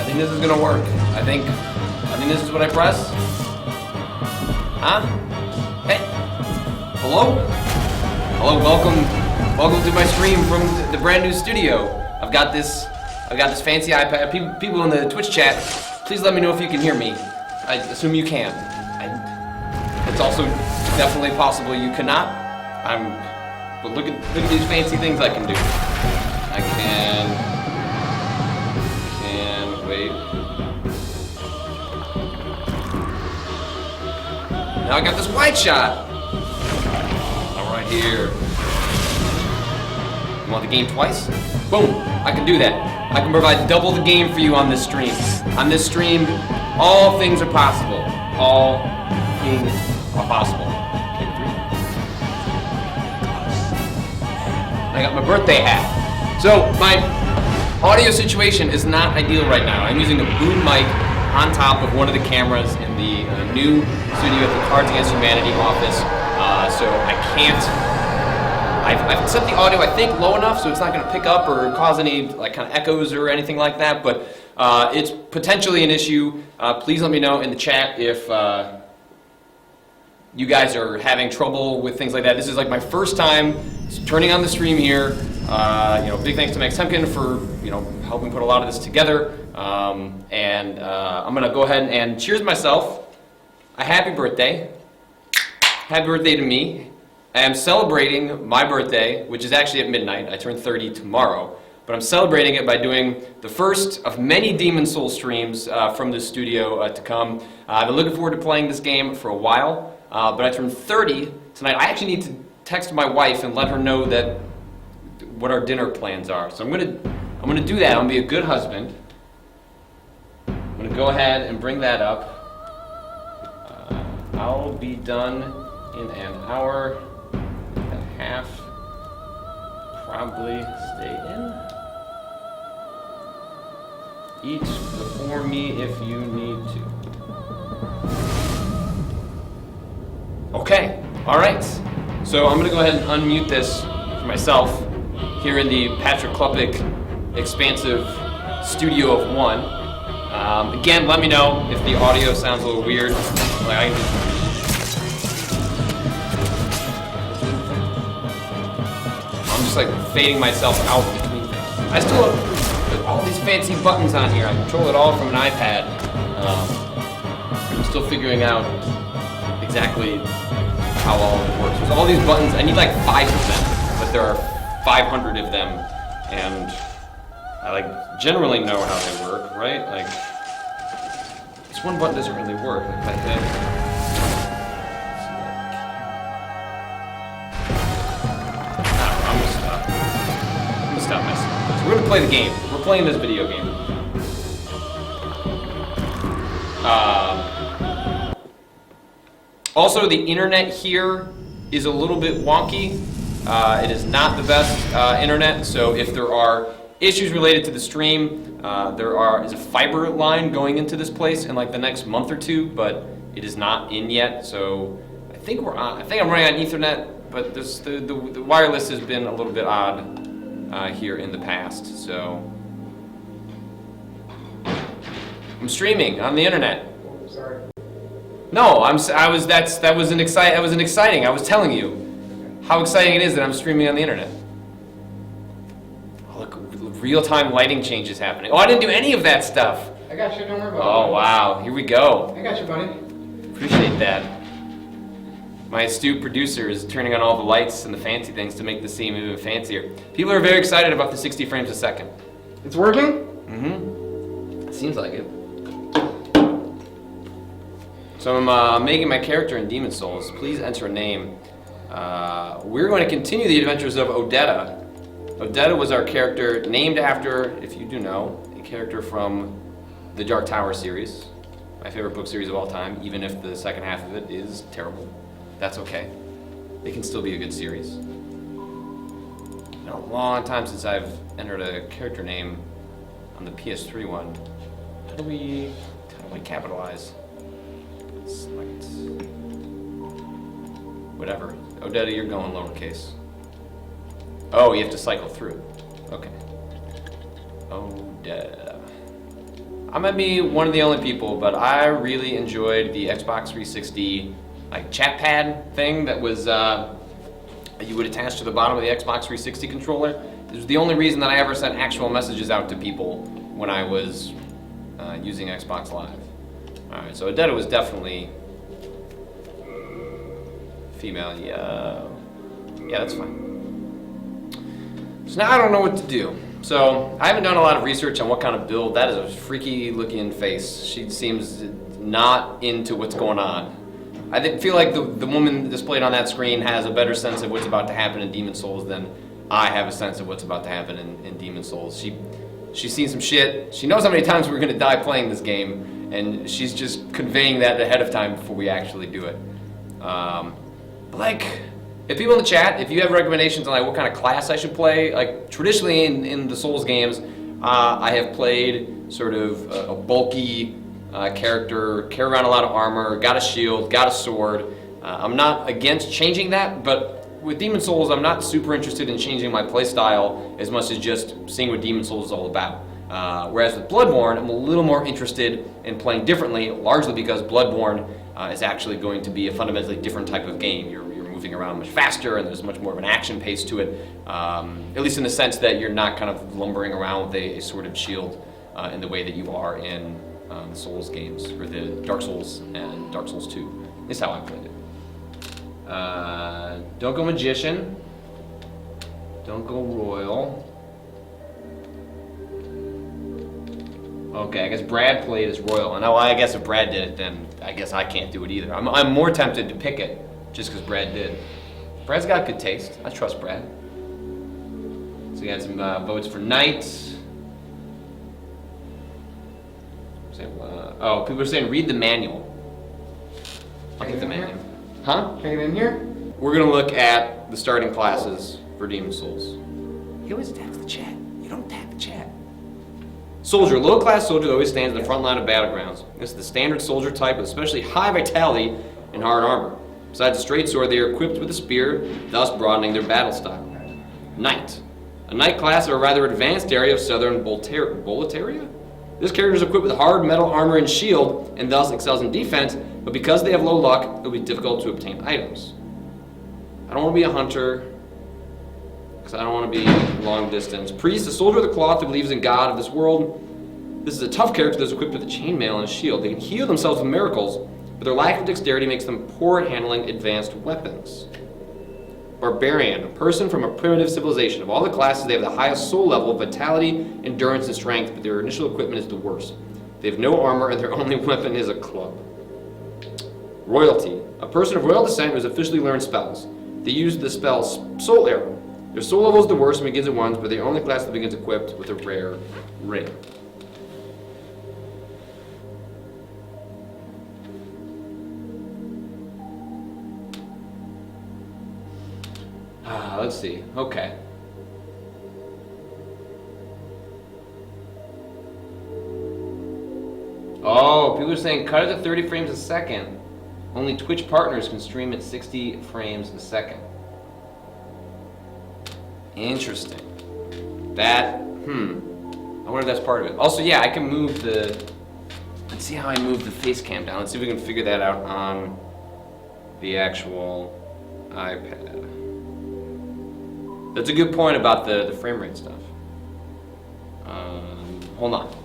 think this is gonna work. I think this is what I press. Huh? Hey. Hello? Hello, welcome to my stream from the brand new studio. I've got this fancy iPad. People in the Twitch chat, please let me know if you can hear me. I assume you can. It's also definitely possible you cannot. But look at these fancy things I can do. I can wait. Now I got this wide shot. All right here. You want the game twice? Boom, I can do that. I can provide double the game for you on this stream. On this stream, all things are possible. All things are possible. I got my birthday hat. So my audio situation is not ideal right now. I'm using a boom mic on top of one of the cameras in the new studio at the Cards Against Humanity office. So I can't. I've set the audio, I think, low enough so it's not going to pick up or cause any like kind of echoes or anything like that. But it's potentially an issue. Please let me know in the chat if you guys are having trouble with things like that. This is like my first time turning on the stream here. Big thanks to Max Temkin for helping put a lot of this together. I'm gonna go ahead and cheers myself. A happy birthday. Happy birthday to me. I am celebrating my birthday, which is actually at midnight. I turn 30 tomorrow. But I'm celebrating it by doing the first of many Demon Souls streams from this studio to come. I've been looking forward to playing this game for a while, but I turned 30 tonight. I actually need to text my wife and let her know what our dinner plans are. So I'm gonna do that. I'm gonna be a good husband. I'm gonna go ahead and bring that up. I'll be done in an hour and a half. Probably stay in. Eat before me if you need to. Okay, all right. So I'm gonna go ahead and unmute this for myself here in the Patrick Klepek expansive studio of one. Again, let me know if the audio sounds a little weird. I'm just like fading myself out between things. I still have all these fancy buttons on here. I control it all from an iPad. I'm still figuring out exactly how all of it works. There's all these buttons. I need like 5 of them, but there are 500 of them, and I generally know how they work, right? This one button doesn't really work. If I hit. I'm gonna stop messing with this. We're gonna play the game. We're playing this video game. Also, the internet here is a little bit wonky. It is not the best internet, so if there are issues related to the stream, there is a fiber line going into this place in like the next month or two, but it is not in yet. So I think we're on. I think I'm running on Ethernet, but the wireless has been a little bit odd here in the past. So I'm streaming on the internet. Sorry. No, that was exciting. I was telling you how exciting it is that I'm streaming on the internet. Oh, look, real-time lighting changes happening. Oh, I didn't do any of that stuff. I got you, don't worry about it. Oh, wow, here we go. I got you, buddy. Appreciate that. My astute producer is turning on all the lights and the fancy things to make the scene even fancier. People are very excited about the 60 frames a second. It's working? Mm-hmm. It seems like it. So I'm making my character in Demon Souls. Please enter a name. We're going to continue the adventures of Odetta. Odetta was our character named after, if you do know, a character from the Dark Tower series. My favorite book series of all time, even if the second half of it is terrible. That's okay. It can still be a good series. It's been a long time since I've entered a character name on the PS3 one. How do we capitalize? Select. Whatever. Odetta, you're going lowercase. Oh, you have to cycle through. Okay. Odetta. I might be one of the only people, but I really enjoyed the Xbox 360 like chat pad thing that was you would attach to the bottom of the Xbox 360 controller. It was the only reason that I ever sent actual messages out to people when I was using Xbox Live. All right, so Odetta was definitely female. Yeah, that's fine. So now I don't know what to do. So I haven't done a lot of research on what kind of build. That is a freaky looking face. She seems not into what's going on. I feel like the woman displayed on that screen has a better sense of what's about to happen in Demon's Souls than I have a sense of what's about to happen in Demon's Souls. She's seen some shit. She knows how many times we're gonna die playing this game, and she's just conveying that ahead of time before we actually do it. But like, if people in the chat, if you have recommendations on like what kind of class I should play, like traditionally in the Souls games, I have played sort of a bulky character, carry around a lot of armor, got a shield, got a sword. I'm not against changing that, but with Demon's Souls, I'm not super interested in changing my playstyle as much as just seeing what Demon's Souls is all about. Whereas with Bloodborne, I'm a little more interested in playing differently, largely because Bloodborne is actually going to be a fundamentally different type of game. You're moving around much faster, and there's much more of an action pace to it, at least in the sense that you're not kind of lumbering around with a sworded shield in the way that you are in the Souls games, or the Dark Souls and Dark Souls 2. Is how I played it. Don't go Magician. Don't go Royal. Okay, I guess Brad played as Royal. And I guess if Brad did it, then I guess I can't do it either. I'm more tempted to pick it just because Brad did. Brad's got good taste. I trust Brad. So we got some votes for Knight. Oh, people are saying read the manual. I'll take the manual. Huh? Can I get in here? We're gonna look at the starting classes for Demon's Souls. He always attacks the chat. You don't attack the chat. Soldier, low-class soldier that always stands in the front line of battlegrounds. This is the standard soldier type with especially high vitality and hard armor. Besides a straight sword, they are equipped with a spear, thus broadening their battle style. Knight. A knight class of a rather advanced area of southern Boletaria? This character is equipped with hard metal armor and shield, and thus excels in defense, but because they have low luck, it will be difficult to obtain items. I don't want to be a hunter, because I don't want to be long distance. Priest, a soldier of the cloth who believes in God of this world. This is a tough character that is equipped with a chainmail and a shield. They can heal themselves with miracles, but their lack of dexterity makes them poor at handling advanced weapons. Barbarian, a person from a primitive civilization. Of all the classes, they have the highest soul level, vitality, endurance, and strength, but their initial equipment is the worst. They have no armor, and their only weapon is a club. Royalty, a person of royal descent who has officially learned spells. They use the spell Soul Arrow. Their soul level is the worst and begins at 1, but they're the only class that begins equipped with a rare ring. Let's see. Okay. Oh, people are saying cut it to 30 frames a second. Only Twitch partners can stream at 60 frames a second. Interesting. That, I wonder if that's part of it. Also, yeah, I can move the, let's see how I move the face cam down. Let's see if we can figure that out on the actual iPad. That's a good point about the frame rate stuff. Hold on.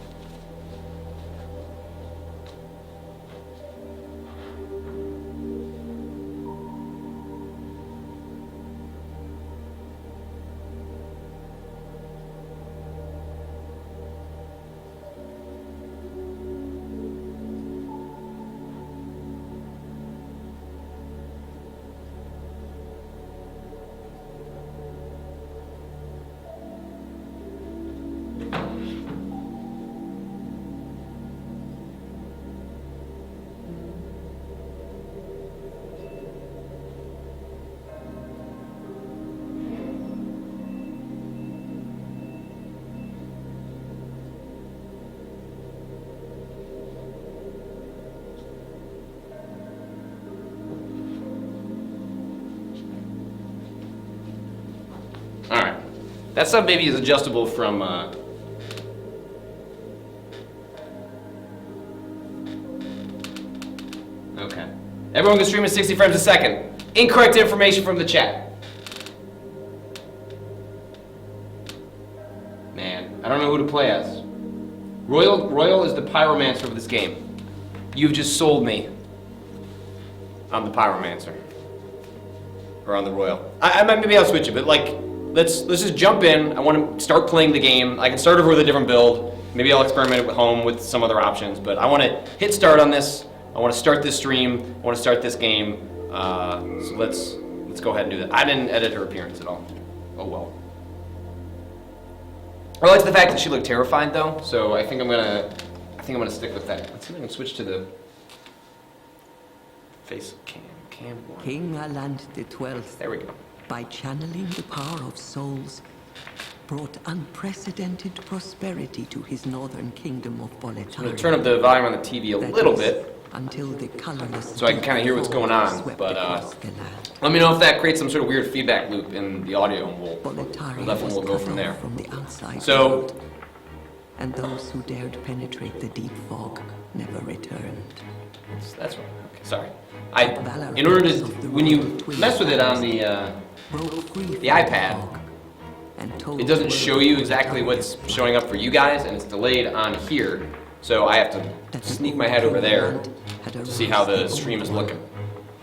That stuff maybe is adjustable from Okay. Everyone can stream at 60 frames a second. Incorrect information from the chat. Man, I don't know who to play as. Royal is the pyromancer of this game. You've just sold me. I'm the pyromancer. Or on the Royal. Maybe I'll switch it, but like, let's just jump in. I want to start playing the game. I can start over with a different build. Maybe I'll experiment at home with some other options, but I want to hit start on this. I want to start this stream. I want to start this game. So let's go ahead and do that. I didn't edit her appearance at all. Oh well. I like the fact that she looked terrified though, so I think I'm gonna stick with that. Let's see if I can switch to the face cam one. King Aland XII, There we go. by channeling the power of souls, brought unprecedented prosperity to his northern kingdom of I'm gonna Boletaria. turn up the volume on the TV a little bit, Until the colorless so I can kind of hear what's going on. swept But across the land. let me know if that creates some sort of weird feedback loop in the audio, and we'll Boletaria definitely was go cut from off there. from the outside So- world, and those who dared penetrate the deep fog never returned. That's right. Okay, sorry. In order to, when you mess with it on the Broke free from iPad, fog and told it doesn't the show world you of exactly Boletaria what's showing up for you guys, and it's delayed on here. So I have to that the sneak my old head over King there Land had to see how aroused the stream is Old One, looking.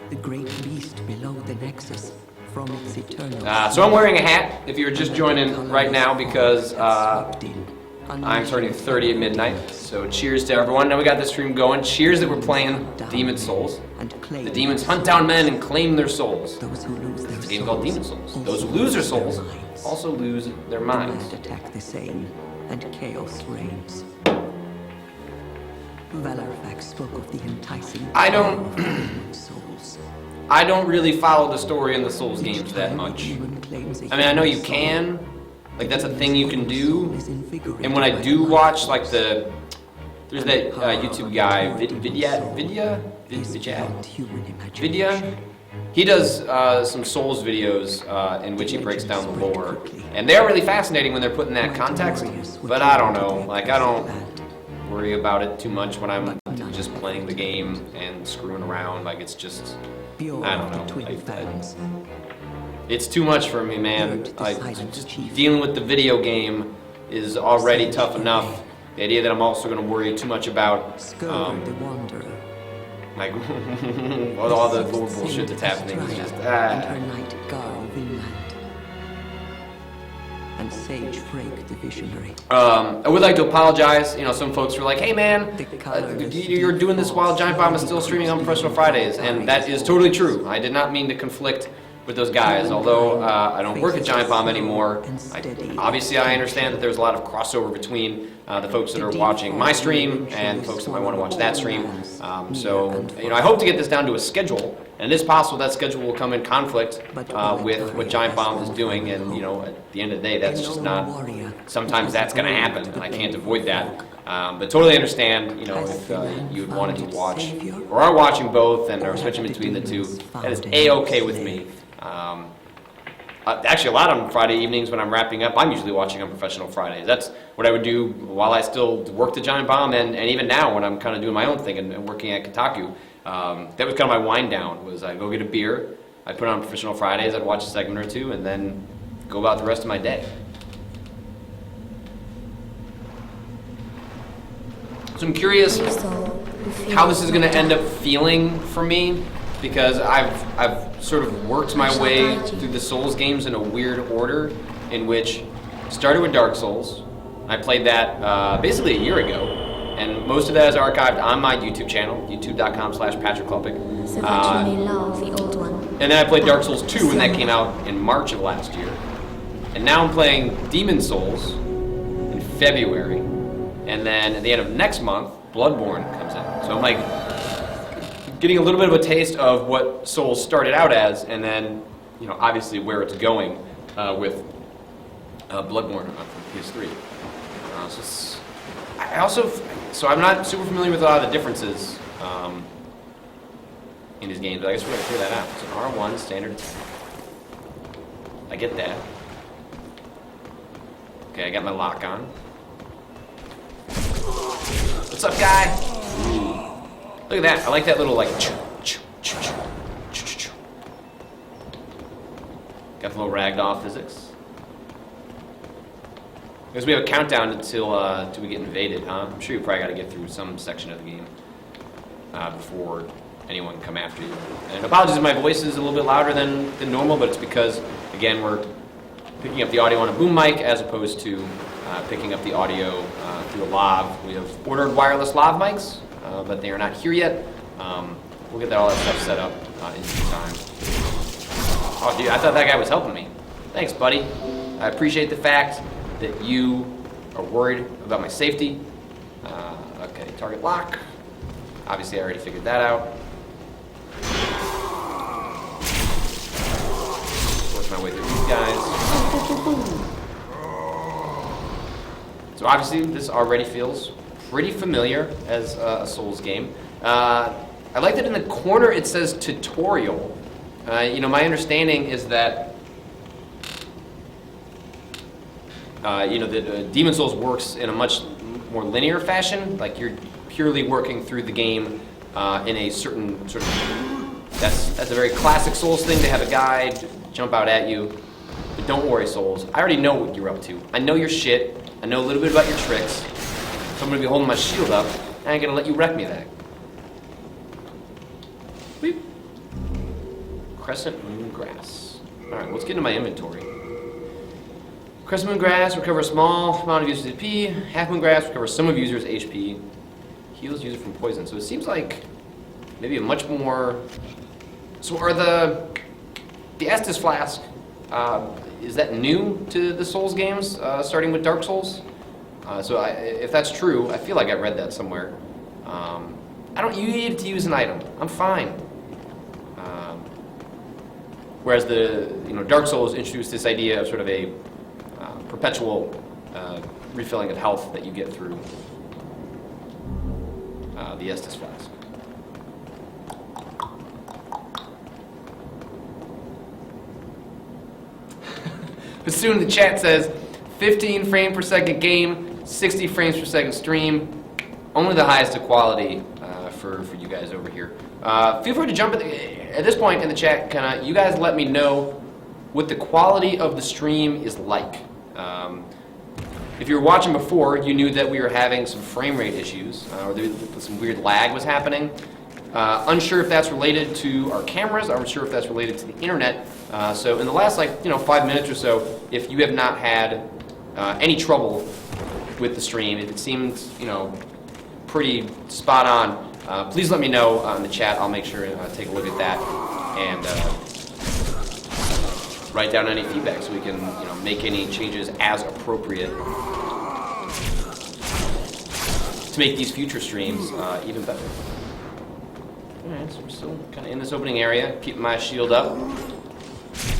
the great beast below the Nexus, from its eternal. So I'm wearing a hat if you're just joining right now because I'm I'm turning 30 at midnight. So cheers to everyone. Now we got this stream going. Cheers that we're playing Demon Souls. The demons hunt down men and claim their souls. Those who lose their It's a game called Demon Souls. Those who lose their souls also lose their minds. Mind attack the same, and chaos reigns. Valarfax spoke of the enticing I don't- power of souls. I don't really follow the story in the Souls games that much. I mean, I know you can. Like, that's a thing you can do. And when I do watch, like, there's that YouTube guy, Vidya? He does some Souls videos in which he breaks down the lore. And they're really fascinating when they're put in that context. But I don't know. Like, I don't worry about it too much when I'm just playing the game and screwing around. Like, it's just, I don't know. It's too much for me, man. Just dealing with the video game is already tough enough. The idea that I'm also going to worry too much about Skird the Wanderer. like all the lore bullshit that's happening is just And her knight Garl Vinland. And Sage Frake the Visionary. I would like to apologize. You know, some folks were like, "Hey, man, you're doing this while Giant Bomb is still streaming on Professional Fridays," and that is totally true. I did not mean to conflict with those guys. Although I don't work at Giant Bomb anymore, obviously I understand that there's a lot of crossover between the folks that are watching my stream and folks that might want to watch that stream. So, you know, I hope to get this down to a schedule, and it is possible that schedule will come in conflict with what Giant Bomb is doing, and, you know, at the end of the day, that's just not, sometimes that's going to happen, and I can't avoid that. But totally understand, you know, if you wanted to watch, or are watching both and are switching between the two, that is A-okay with me. Actually, a lot on Friday evenings when I'm wrapping up, I'm usually watching on Professional Fridays. That's what I would do while I still worked at Giant Bomb, and even now when I'm kind of doing my own thing and working at Kotaku. That was kind of my wind down, was I'd go get a beer, I'd put on Professional Fridays, I'd watch a segment or two, and then go about the rest of my day. So I'm curious how this is going to end up feeling for me, because I've sort of worked my way through the Souls games in a weird order, in which started with Dark Souls. I played that basically a year ago, and most of that is archived on my YouTube channel, youtube.com/PatrickKlepek. So that you may love the old one. And then I played Dark Souls 2 when that came out in March of last year. And now I'm playing Demon Souls in February. And then at the end of next month, Bloodborne comes in. So I'm like getting a little bit of a taste of what Souls started out as, and then, you know, obviously where it's going with Bloodborne on PS3. So I'm not super familiar with a lot of the differences in these games, but I guess we're gonna figure that out. It's an R1 standard attack. I get that. Okay, I got my lock on. What's up, guy? Look at that. I like that little, like, Got the little ragdoll physics. Because we have a countdown until we get invaded, huh? I'm sure you probably got to get through some section of the game before anyone can come after you. And apologies if my voice is a little bit louder than normal, but it's because, again, we're picking up the audio on a boom mic as opposed to picking up the audio through a lav. We have ordered wireless lav mics, but they are not here yet. We'll get all that stuff set up in due time. Oh, dude, I thought that guy was helping me. Thanks, buddy. I appreciate the fact that you are worried about my safety. Okay, target lock. Obviously, I already figured that out. Work my way through these guys. So obviously, this already feels pretty familiar as a Souls game. I like that in the corner it says tutorial. My understanding is that that Demon Souls works in a much more linear fashion. Like you're purely working through the game in a certain sort of. That's a very classic Souls thing to have a guide jump out at you. But don't worry, Souls. I already know what you're up to. I know your shit. I know a little bit about your tricks. So I'm gonna be holding my shield up, and I'm gonna let you wreck me there. Weep. Crescent Moon Grass. Alright, let's get into my inventory. Crescent Moon Grass recovers a small amount of user's HP. Half Moon Grass recovers some of user's HP. Heals user from poison. So it seems like maybe a much more... So are the Estus Flask, is that new to the Souls games, starting with Dark Souls? If that's true, I feel like I read that somewhere. I don't need to use an item. I'm fine. Whereas Dark Souls introduced this idea of sort of a perpetual refilling of health that you get through the Estus Flask. But soon the chat says 15 frame per second game, 60 frames per second stream, only the highest of quality for you guys over here. Feel free to jump at this point in the chat. You guys let me know what the quality of the stream is like. If you were watching before, you knew that we were having some frame rate issues, or some weird lag was happening. Unsure if that's related to our cameras. I'm unsure if that's related to the internet. So in the last 5 minutes or so, if you have not had any trouble with the stream, if it seemed pretty spot on, please let me know in the chat. I'll make sure to take a look at that and write down any feedback so we can make any changes as appropriate to make these future streams even better. Alright, so we're still kind of in this opening area, keeping my shield up.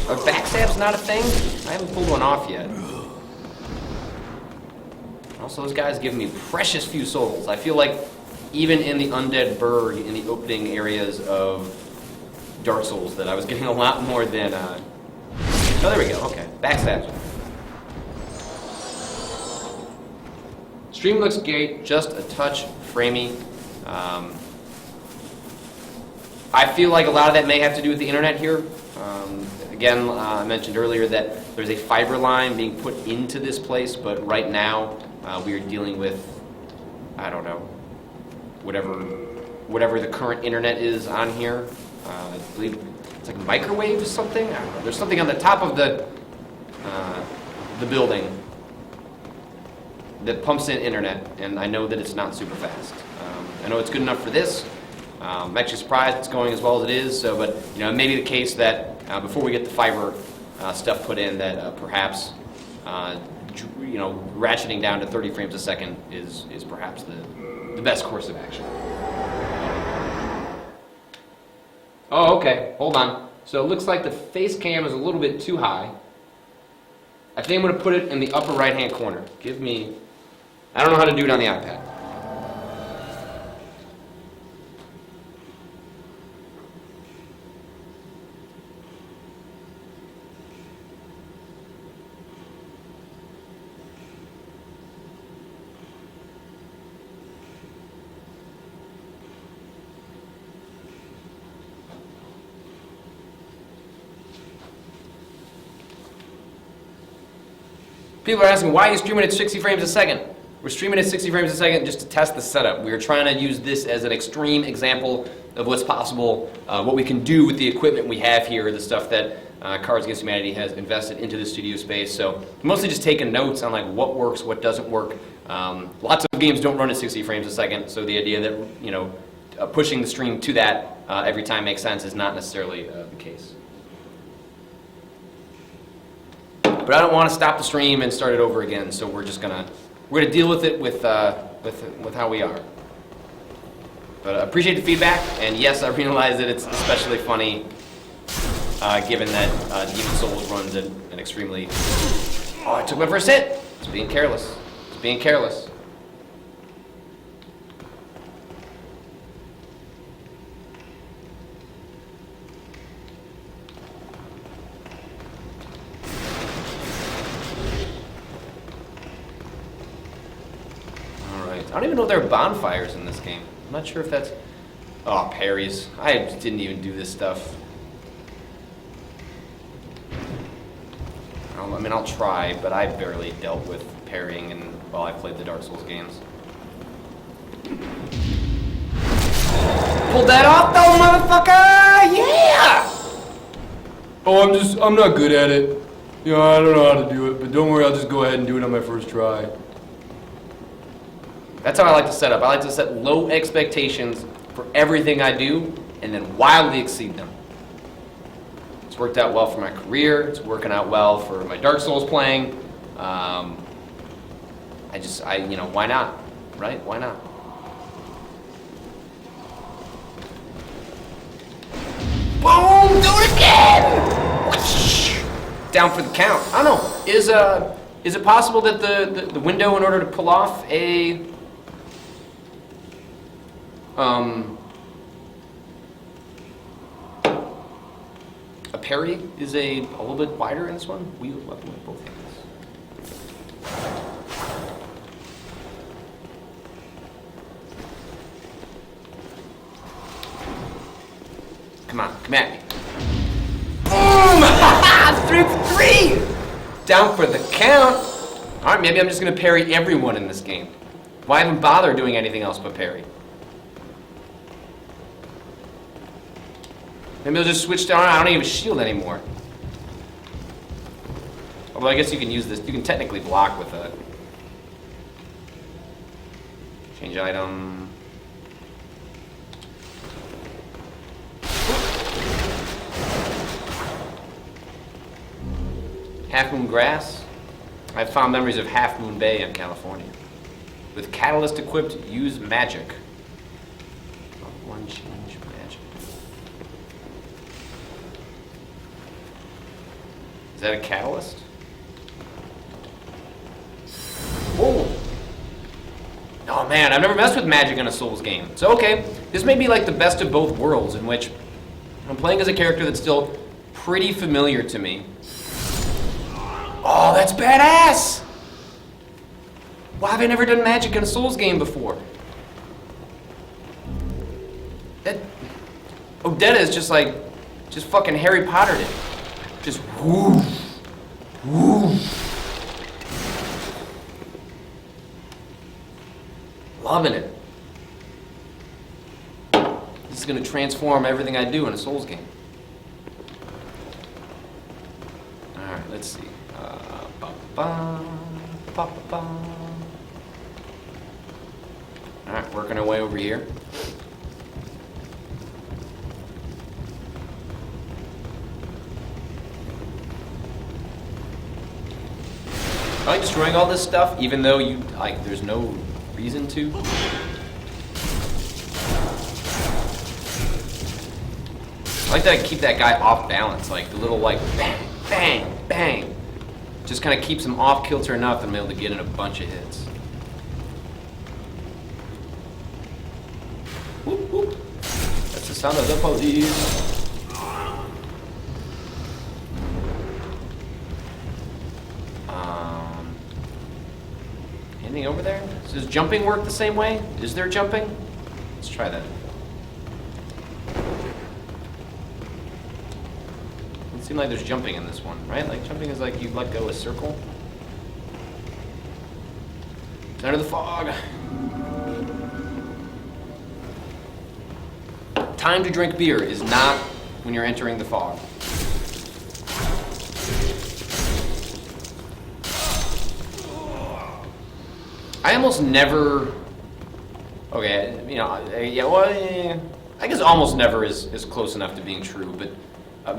Are backstabs not a thing? I haven't pulled one off yet. Also, those guys give me precious few souls. I feel like even in the Undead Burg, in the opening areas of Dark Souls, that I was getting a lot more than... Oh, there we go. Okay. Backstabs. Stream looks great, just a touch framey. I feel like a lot of that may have to do with the internet here. Again, I mentioned earlier that there's a fiber line being put into this place, but right now we are dealing with, I don't know, whatever the current internet is on here. I believe it's like microwave or something. I don't know. There's something on the top of the building that pumps in internet, and I know that it's not super fast. I know it's good enough for this. I'm actually surprised it's going as well as it is. So, but it may be the case that before we get the fiber stuff put in, that perhaps ratcheting down to 30 frames a second is perhaps the best course of action. Oh, okay. Hold on. So it looks like the face cam is a little bit too high. I think I'm going to put it in the upper right-hand corner. I don't know how to do it on the iPad. People are asking, why are you streaming at 60 frames a second? We're streaming at 60 frames a second just to test the setup. We are trying to use this as an extreme example of what's possible, what we can do with the equipment we have here, the stuff that Cards Against Humanity has invested into the studio space. So mostly just taking notes on like what works, what doesn't work. Lots of games don't run at 60 frames a second, so the idea that, you know, pushing the stream to that every time makes sense is not necessarily the case. But I don't want to stop the stream and start it over again, so we're gonna deal with it with how we are. But I appreciate the feedback, and yes, I realize that it's especially funny given that Demon Souls runs at an extremely. Oh, I took my first hit. It's being careless. It's being careless. I don't even know if there are bonfires in this game. I'm not sure if that's... Oh, parries. I didn't even do this stuff. I mean, I'll try, but I barely dealt with parrying while I played the Dark Souls games. Pulled that off, though, motherfucker! Yeah! Oh, I'm not good at it. You know, I don't know how to do it, but don't worry, I'll just go ahead and do it on my first try. That's how I like to set up. I like to set low expectations for everything I do and then wildly exceed them. It's worked out well for my career. It's working out well for my Dark Souls playing. You know, why not? Right? Why not? Boom! Do it again! Whoosh! Down for the count. I don't know. Is it possible that the window in order to pull off a parry is a little bit wider in this one? Wield weapon with both hands. Come on, come at me. Boom! 3 for 3! Down for the count. Alright, maybe I'm just gonna parry everyone in this game. Why even bother doing anything else but parry? Maybe I'll just switch down. I don't even have a shield anymore. Although I guess you can use this. You can technically block with a change item. Half Moon Grass. I have fond memories of Half Moon Bay in California. With catalyst equipped, use magic. One change magic. Is that a catalyst? Whoa! Oh man, I've never messed with magic in a Souls game. So okay, this may be like the best of both worlds in which I'm playing as a character that's still pretty familiar to me. Oh, that's badass! Why have I never done magic in a Souls game before? That Odetta is just fucking Harry Potter'd it. Just woo, woo. Loving it. This is gonna transform everything I do in a Souls game. All right, let's see. All right, working our way over here. I like destroying all this stuff, even though there's no reason to. I like that I keep that guy off balance, like the little bang, bang, bang. Just kind of keeps him off kilter enough that I'm able to get in a bunch of hits. Whoop, whoop. That's the sound of the police. Anything over there? Does jumping work the same way? Is there jumping? Let's try that. Doesn't seem like there's jumping in this one, right? Like jumping is like you let go a circle. Enter the fog. Time to drink beer is not when you're entering the fog. I almost never. Okay, you know, yeah, well, yeah, I guess almost never is close enough to being true, but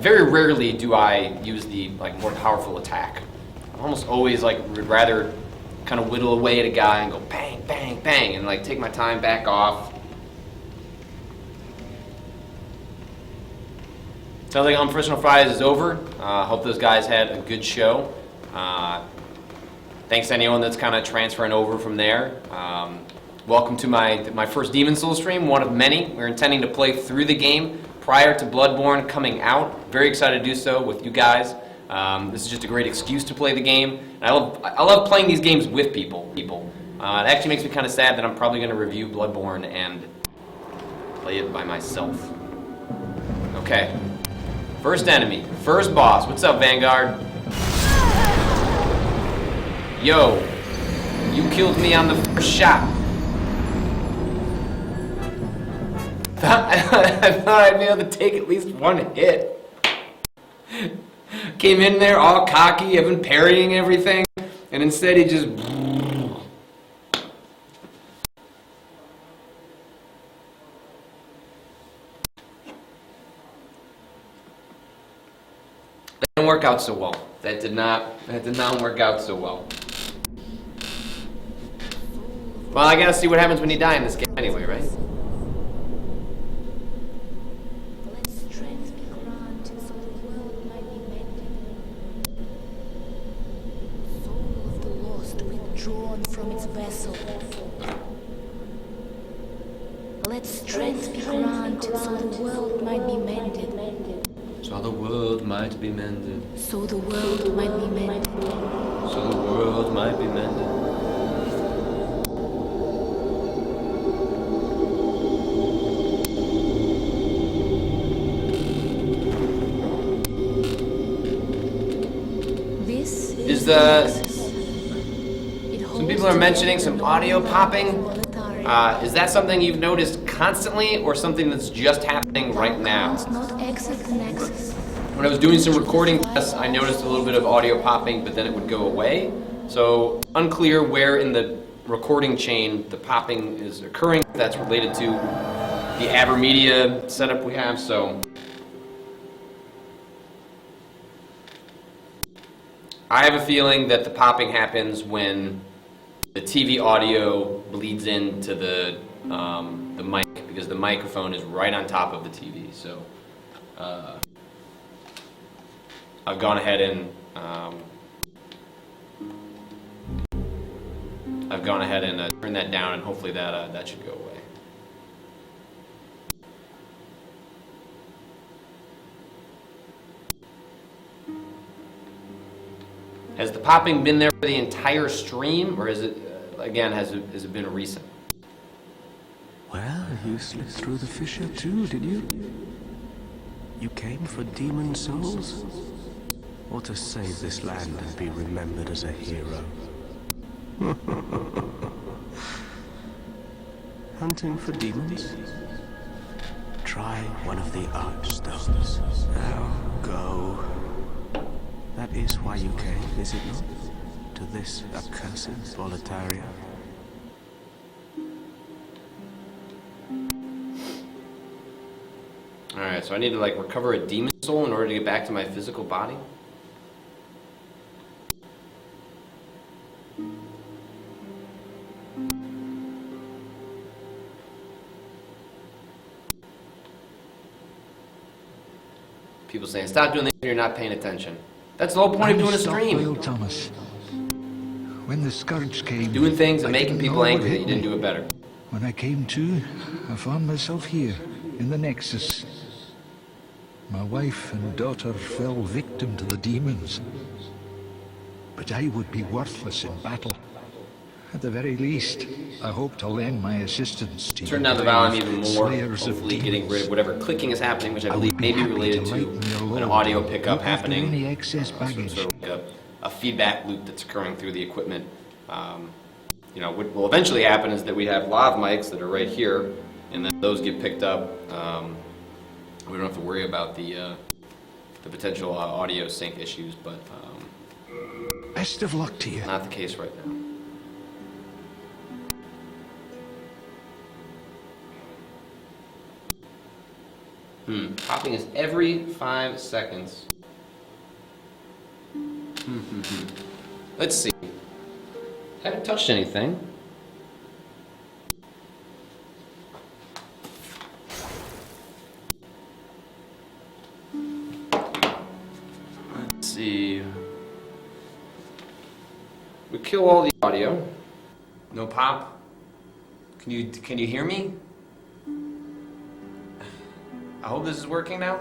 very rarely do I use the like more powerful attack. I almost always like would rather kind of whittle away at a guy and go bang, bang, bang, and like take my time, back off. Sounds like Unprofessional Fridays is over. Hope those guys had a good show. Thanks to anyone that's kind of transferring over from there. Welcome to my first Demon Souls stream, one of many. We're intending to play through the game prior to Bloodborne coming out. Very excited to do so with you guys. This is just a great excuse to play the game. And I love playing these games with people. It actually makes me kind of sad that I'm probably going to review Bloodborne and play it by myself. Okay. First enemy, first boss. What's up, Vanguard? Yo, you killed me on the first shot. I thought I'd be able to take at least one hit. Came in there all cocky, I've been parrying everything, and instead he just... That didn't work out so well. That did not work out so well. Well, I gotta see what happens when you die in this game anyway, right? Let strength be granted so the world might be mended. Soul of the lost withdrawn from its vessel. Let strength be granted so the world might be mended. So the world might be mended. So the world might be mended. So the world might be mended. This Is the the... Nexus. It Some people are mentioning some audio popping. Is that something you've noticed constantly or something that's just happening right now? Not exit the Nexus. When I was doing some recording tests, I noticed a little bit of audio popping, but then it would go away. So unclear where in the recording chain the popping is occurring. If that's related to the Avermedia setup we have, so. I have a feeling that the popping happens when the TV audio bleeds into the mic, because the microphone is right on top of the TV. So I've gone ahead and turned that down, and hopefully that should go away. Has the popping been there for the entire stream, or is it, again, has it been recent? Well, you slipped through the fissure too, did you? You came for demon souls? Or to save this land and be remembered as a hero? Hunting for demons? Try one of the archstones. Now, go. That is why you came, is it not? To this accursed Volataria. Alright, so I need to like recover a demon soul in order to get back to my physical body? People saying, stop doing things when you're not paying attention. That's the whole point of doing a stream. Well, Thomas. When the scourge came, Doing things and I making didn't people know what angry that hit you didn't me. do it better. When I came to, I found myself here, in the Nexus. My wife and daughter fell victim to the demons. But I would be worthless in battle. At the very least, I hope to lend my assistance to Turn you down the volume even more, slayers of hopefully getting rid of demons. whatever clicking is happening, which I I believe would be may be happy related to to lighten your an load. audio pickup Look after happening. any excess Some baggage. sort of like a feedback loop that's occurring through the equipment. what will eventually happen is that we have lav mics that are right here, and then those get picked up. We don't have to worry about the potential audio sync issues, but Best of luck to you. not the case right now. Popping is every 5 seconds. Let's see. Haven't touched anything. Let's see. We kill all the audio. No pop. Can you hear me? I hope this is working now.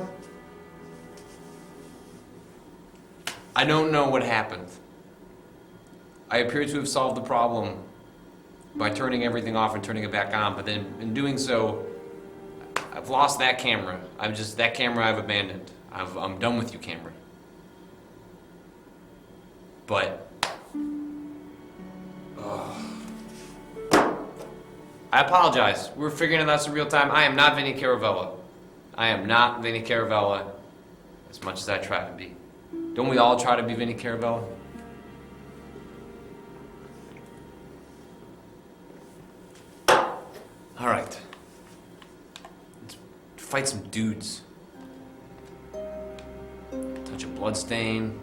I don't know what happened. I appear to have solved the problem by turning everything off and turning it back on, but then in doing so, I've lost that camera. That camera I've abandoned. I'm done with you, camera. But, I apologize. We're figuring it out in real time. I am not Vinny Caravella. I am not Vinny Caravella as much as I try to be. Don't we all try to be Vinny Caravella? All right. Let's fight some dudes. Touch a bloodstain.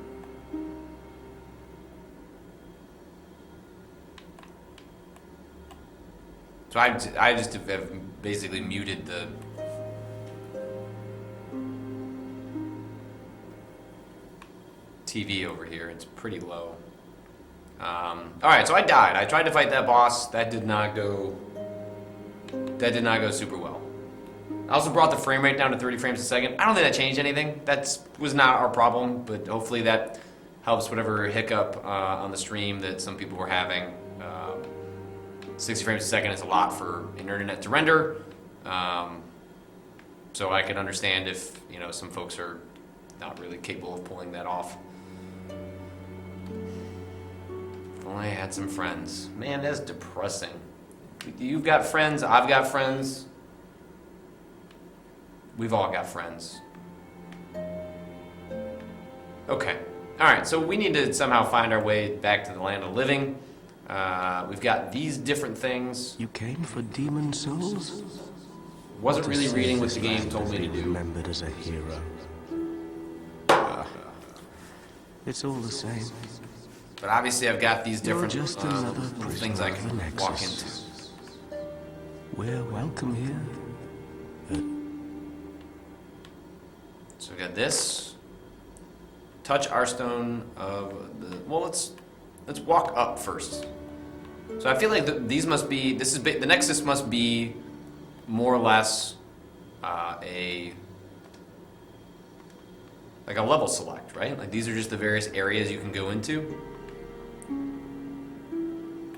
So I just have basically muted the TV over here. It's pretty low. All right, so I died. I tried to fight that boss. That did not go super well. I also brought the frame rate down to 30 frames a second. I don't think that changed anything. That was not our problem, but hopefully that helps whatever hiccup on the stream that some people were having. 60 frames a second is a lot for internet to render. So I can understand if, some folks are not really capable of pulling that off. If only I had some friends. Man, that's depressing. You've got friends, I've got friends. We've all got friends. Okay. All right, so we need to somehow find our way back to the land of living. We've got these different things. You came for demon souls? Wasn't really reading what the game told me to do. Remembered as a hero. It's all the same. But obviously I've got these different You're just another little things I can prisoner of the walk into. Nexus. We're welcome here. So we got this. Touch our stone of the. Well, let's walk up first. So I feel like these must be. The Nexus must be more or less a level select, right? Like these are just the various areas you can go into.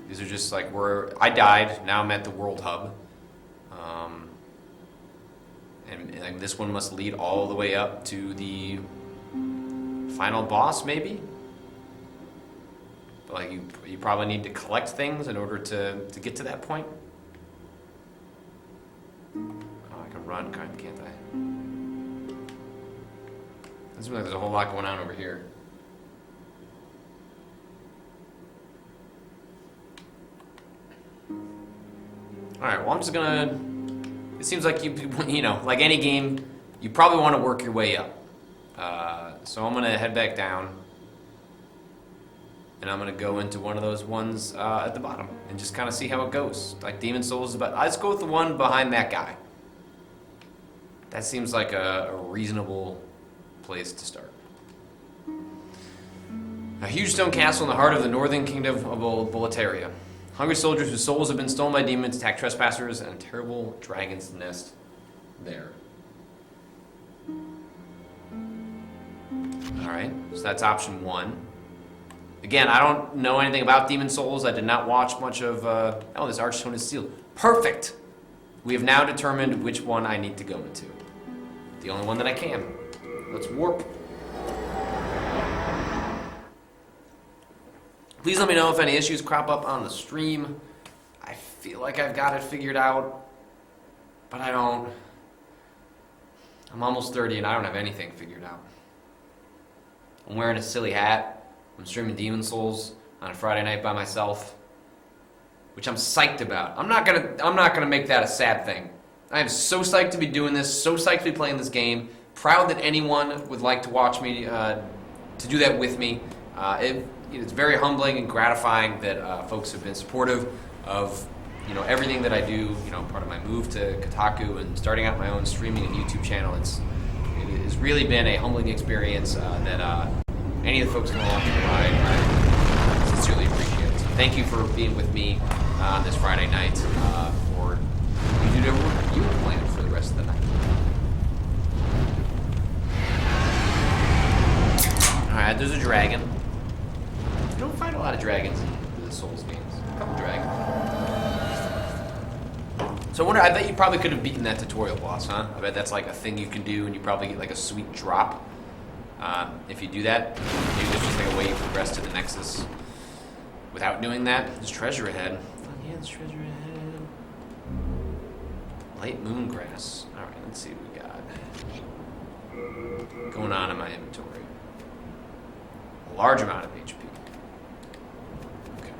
These are just like where I died. Now I'm at the World Hub. And this one must lead all the way up to the final boss, maybe? But like you probably need to collect things in order to get to that point. Oh, I can run, can't I? It seems like there's a whole lot going on over here. Alright, well I'm just gonna... It seems like like any game, you probably want to work your way up. So I'm gonna head back down. And I'm gonna go into one of those ones at the bottom and just kind of see how it goes. Like Demon Souls is about... Let's go with the one behind that guy. That seems like a reasonable place to start. A huge stone castle in the heart of the northern kingdom of Boletaria. Hungry soldiers whose souls have been stolen by demons attack trespassers and a terrible dragon's nest there. Alright, so that's option 1. Again, I don't know anything about Demon Souls. I did not watch much of... Oh, this Archstone is sealed. Perfect! We have now determined which one I need to go into. The only one that I can. Let's warp. Please let me know if any issues crop up on the stream. feel like I've got it figured out, but I don't. I'm almost 30 and I don't have anything figured out. I'm wearing a silly hat. I'm streaming Demon Souls on a Friday night by myself, which I'm psyched about. I'm not gonna make that a sad thing. I am so psyched to be doing this, so psyched to be playing this game, proud that anyone would like to watch me, to do that with me. It's very humbling and gratifying that folks have been supportive of everything that I do. Part of my move to Kotaku and starting out my own streaming and YouTube channel. It has really been a humbling experience that any of the folks come along for the ride. I sincerely appreciate it. So thank you for being with me on this Friday night for you do whatever you have planned for the rest of the night. Alright, there's a dragon. You don't find a lot of dragons in the Souls games. A couple dragons. So I wonder, I bet you probably could have beaten that tutorial boss, huh? I bet that's like a thing you can do and you probably get like a sweet drop if you do that. Maybe there's just like a way you progress to the Nexus without doing that. There's treasure ahead. Oh yeah, there's treasure ahead. Light moongrass. Alright, let's see what we got going on in my inventory. A large amount of HP. Okay.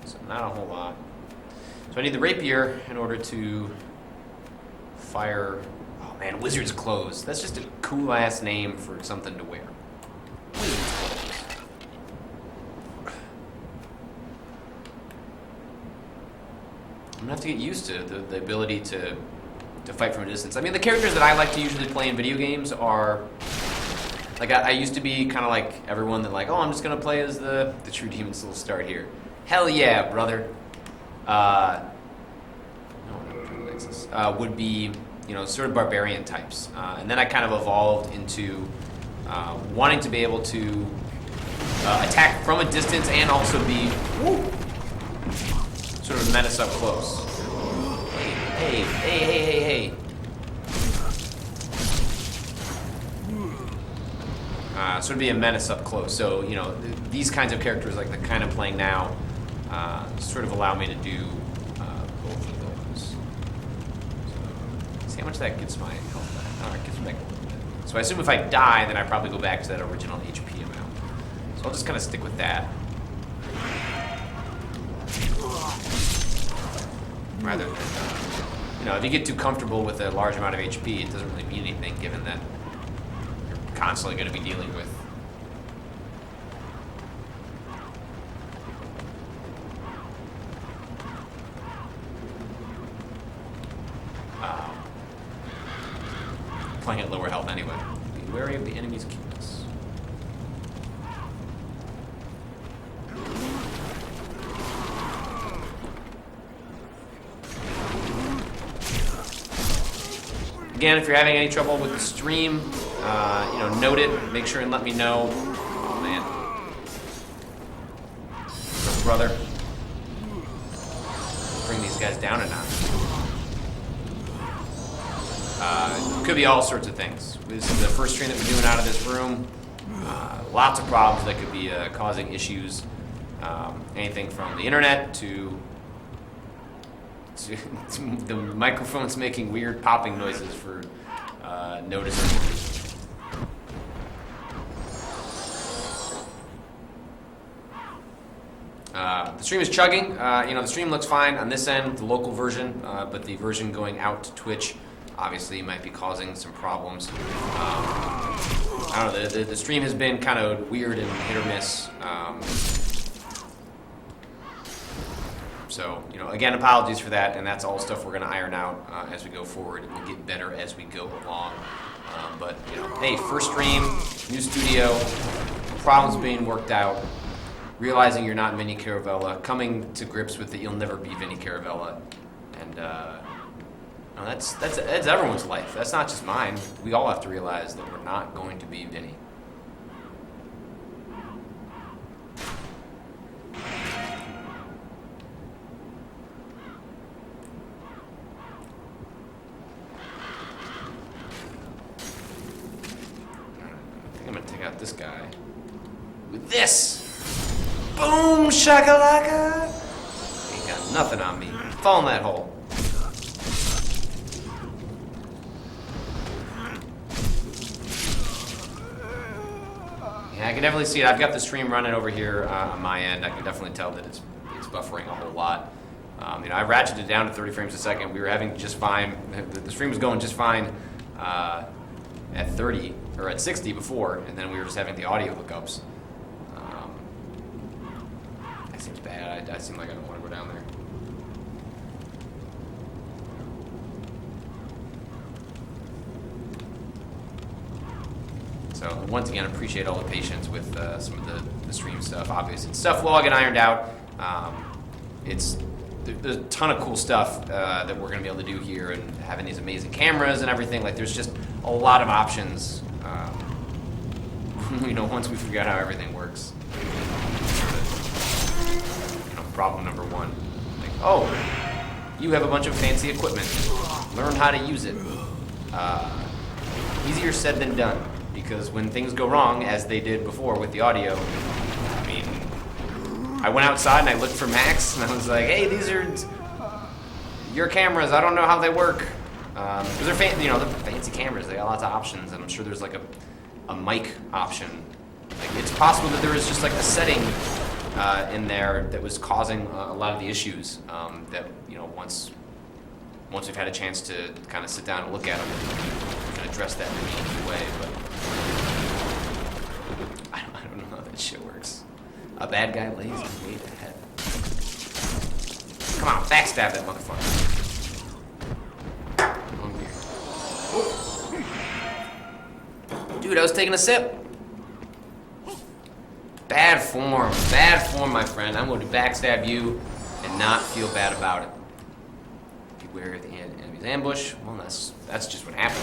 So not a whole lot. So I need the rapier in order to fire. Oh man, wizard's clothes. That's just a cool ass name for something to wear. Wizard's clothes. I'm gonna have to get used to the ability to fight from a distance. I mean, the characters that I like to usually play in video games are like I used to be kind of like everyone that like, oh, I'm just gonna play as the true Demon Souls start here. Hell yeah, brother. Would be, sort of barbarian types. And then I kind of evolved into wanting to be able to attack from a distance and also be sort of menace up close. Hey. Sort of be a menace up close. So, these kinds of characters, like the kind I'm playing now, sort of allow me to do both of those. So, see how much that gets my health back. Alright, gets me back a little bit. So I assume if I die, then I probably go back to that original HP amount. So I'll just kind of stick with that. Rather than, if you get too comfortable with a large amount of HP, it doesn't really mean anything, given that you're constantly going to be dealing with playing at lower health anyway. Be wary of the enemy's cuteness. Again, if you're having any trouble with the stream, note it. Make sure and let me know. Oh man, brother, bring these guys down a notch. Could be all sorts of things. This is the first stream that we're doing out of this room. Lots of problems that could be causing issues. Anything from the internet to the microphone's making weird popping noises for noticing. The stream is chugging. The stream looks fine on this end, the local version, but the version going out to Twitch obviously might be causing some problems. I don't know, the stream has been kind of weird and hit or miss. So, again, apologies for that, and that's all stuff we're going to iron out as we go forward. We'll get better as we go along. But, hey, first stream, new studio, problems being worked out, realizing you're not Vinny Caravella, coming to grips with that you'll never be Vinny Caravella, and that's everyone's life. That's not just mine. We all have to realize that we're not going to be Vinny. I'm gonna take out this guy with this. Boom shakalaka. Ain't got Nothing on me. Fall in that hole. Yeah, I can definitely see it. I've got the stream running over here on my end. I can definitely tell that it's buffering a whole lot. I ratcheted it down to 30 frames a second. We were having just fine. The stream was going just fine at 30 or at 60 before, and then we were just having the audio hookups. That seems bad. I seem like I don't want to go down there. So once again, appreciate all the patience with some of the stream stuff. Obviously, it's stuff will all get ironed out. There's a ton of cool stuff that we're going to be able to do here, and having these amazing cameras and everything. Like, there's just a lot of options. Once we figure out how everything works. Problem number one. Like, oh, you have a bunch of fancy equipment. Learn how to use it. Easier said than done, because when things go wrong, as they did before with the audio, I went outside and I looked for Max, and I was like, hey, these are your cameras. I don't know how they work. Because they're fancy cameras. They got lots of options, and I'm sure there's like a mic option. Like, it's possible that there is just like a setting in there that was causing a lot of the issues that, once we've had a chance to kind of sit down and look at them, we can address that in a meaningful way. But I don't know how that shit works. A bad guy lays his way ahead. Come on, backstab that motherfucker. Dude, I was taking a sip. Bad form, my friend. I'm going to backstab you and not feel bad about it. Beware of the enemy's ambush. Well, that's just what happened.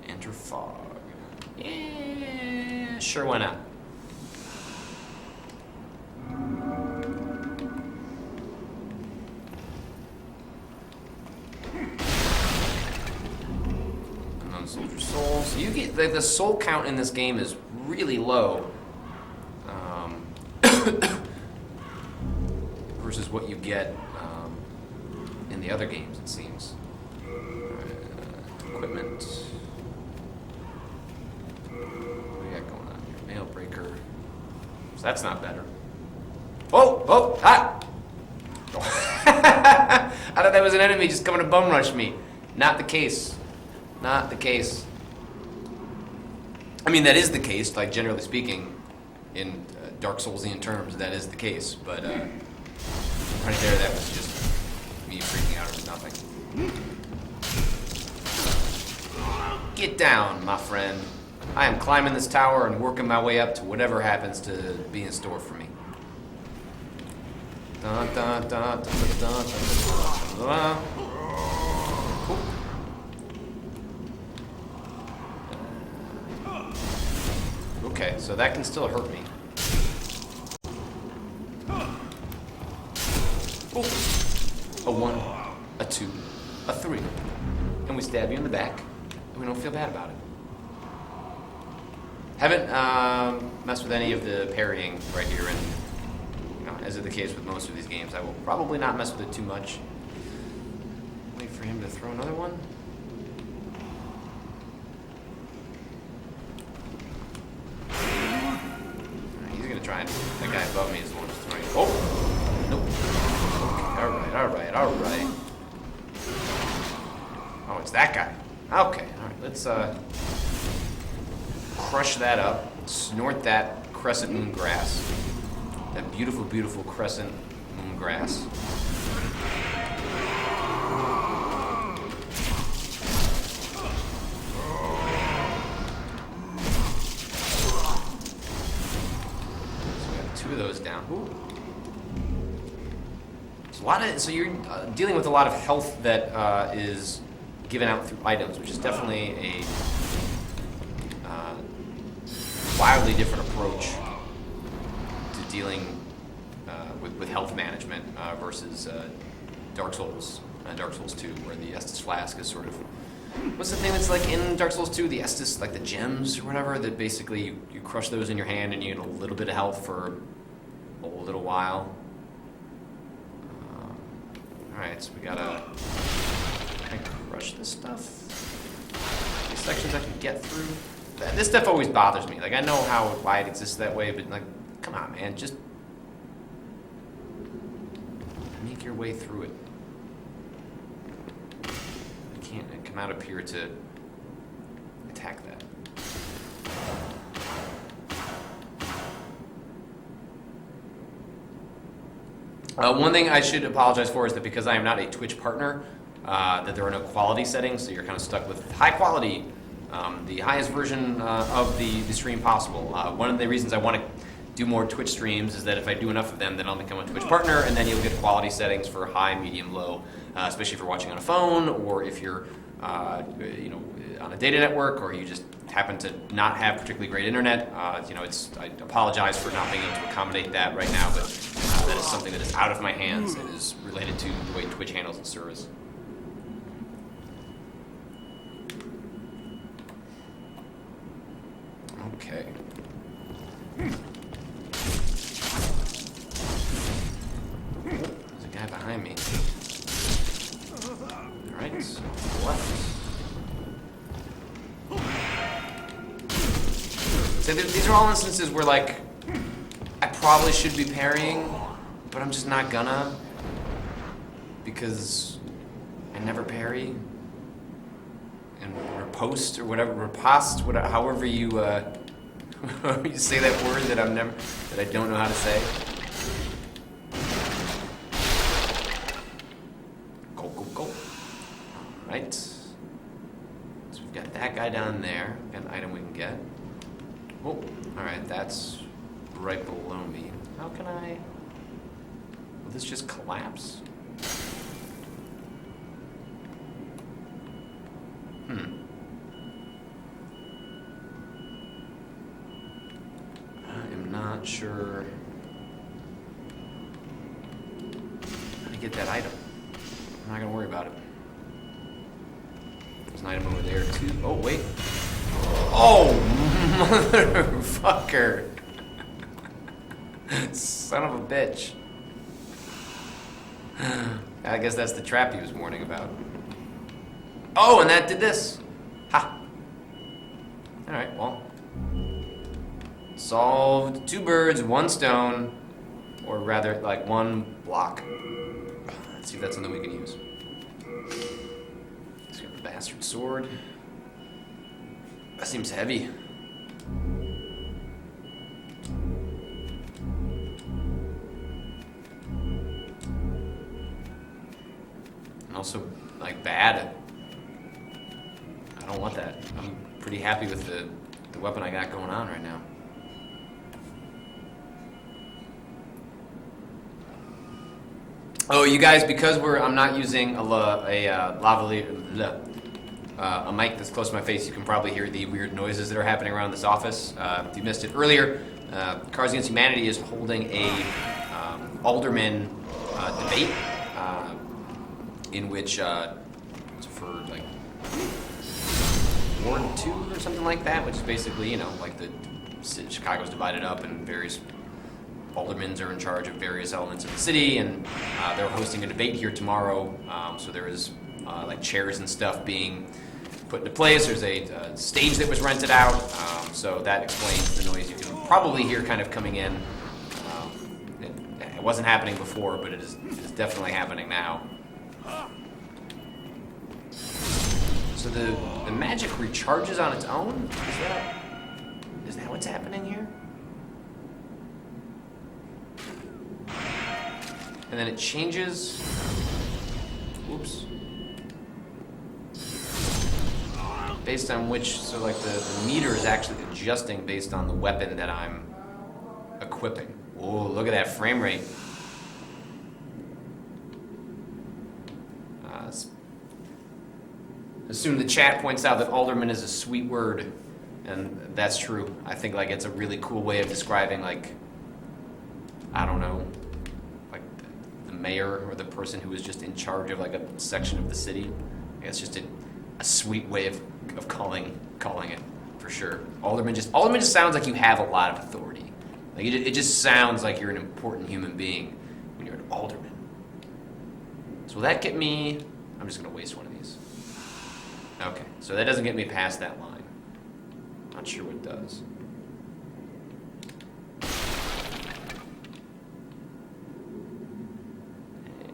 Enter fog. Yeah, sure, why not? Soldier souls. So you get the soul count in this game is really low versus what you get in the other games, it seems. Equipment. What do we got going on here? Mail breaker. So that's not better. Oh, ah! I thought that was an enemy just coming to bum rush me. Not the case. Not the case. I mean, that is the case, like, generally speaking, in Dark Soulsian terms, that is the case. But right there, that was just me freaking out or nothing. Get down, my friend. I am climbing this tower and working my way up to whatever happens to be in store for me. Dun, dun, dun, dun, dun, dun, dun, dun. Cool. Okay, so that can still hurt me. Ooh. A 1, a 2, a 3. And we stab you in the back, and we don't feel bad about it. Haven't messed with any of the parrying right here, and as is the case with most of these games, I will probably not mess with it too much. Wait for him to throw another one. He's gonna try and that guy above me is the one who's throwing. Oh, nope. Okay, all right. Oh, it's that guy. Okay, all right. Let's crush that up. Snort that crescent moon grass. That beautiful, beautiful crescent moon grass. So we have 2 of those down. Ooh. So you're dealing with a lot of health that is given out through items, which is definitely a wildly different approach to dealing with health management versus Dark Souls 2, where the Estus Flask is sort of what's the thing that's like in Dark Souls 2? The Estus, like the gems or whatever, that basically you crush those in your hand and you get a little bit of health for a little while. Alright, so we gotta can I crush this stuff. These sections I can get through. This stuff always bothers me. Like, I know why it exists that way, but like, come on, man, just make your way through it. I can't come out up here to attack that. One thing I should apologize for is that because I am not a Twitch partner, that there are no quality settings, so you're kind of stuck with high quality, the highest version of the stream possible. One of the reasons I want to do more Twitch streams is that if I do enough of them, then I'll become a Twitch partner, and then you'll get quality settings for high, medium, low, especially if you're watching on a phone, or if you're on a data network, or you just happen to not have particularly great internet. I apologize for not being able to accommodate that right now, but that is something that is out of my hands and is related to the way Twitch handles its service. Okay. There's a guy behind me. Alright, left. So these are all instances where, like, I probably should be parrying, but I'm just not gonna, because I never parry. And riposte or whatever, riposte, however you you say that word that I don't know how to say. Go. Right. So we've got that guy down there. We've got an item we can get. Oh, alright, that's right below me. How can I... Will this just collapse? I am not sure how to get that item. I'm not gonna worry about it. There's an item over there too. Oh, wait. Oh, motherfucker. Son of a bitch. I guess that's the trap he was warning about. Oh, and that did this. Ha. Alright, well. Solved 2 birds, 1 stone. Or rather, like 1 block. Let's see if that's something we can use. Let's get the bastard sword. That seems heavy. And also, like, bad. I don't want that. I'm pretty happy with the weapon I got going on right now. Oh, you guys, because I'm not using a mic that's close to my face, you can probably hear the weird noises that are happening around this office. If you missed it earlier, Cards Against Humanity is holding a alderman debate in which it's for like Ward 2 or something like that, which is basically, like Chicago's divided up and various aldermen are in charge of various elements of the city, and they're hosting a debate here tomorrow. So there is like chairs and stuff being put into place. There's a stage that was rented out, so that explains the noise you can probably hear kind of coming in. It wasn't happening before, but it is definitely happening now. So the magic recharges on its own? Is that what's happening here? And then it changes. Whoops. Based on which, so like the meter is actually adjusting based on the weapon that I'm equipping. Oh, look at that frame rate. Assume the chat points out that alderman is a sweet word, and that's true. I think like it's a really cool way of describing, like, I don't know, like the mayor or the person who is just in charge of like a section of the city. I guess just a sweet way of calling it for sure. Alderman just sounds like you have a lot of authority. Like it just sounds like you're an important human being when you're an alderman. So will that get me? I'm just gonna waste one of these. Okay, so that doesn't get me past that line. Not sure what does. Hey,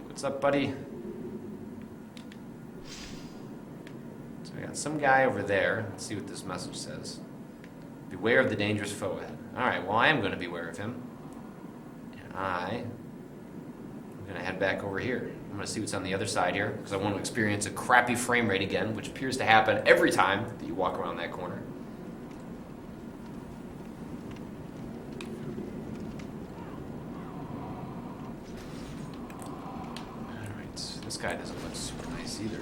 what's up, buddy? So I got some guy over there. Let's see what this message says. Beware of the dangerous foe ahead. Alright, well I am going to beware of him. And I'm going to head back over here. I'm going to see what's on the other side here, because I want to experience a crappy frame rate again, which appears to happen every time that you walk around that corner. Alright, this guy doesn't look super nice either.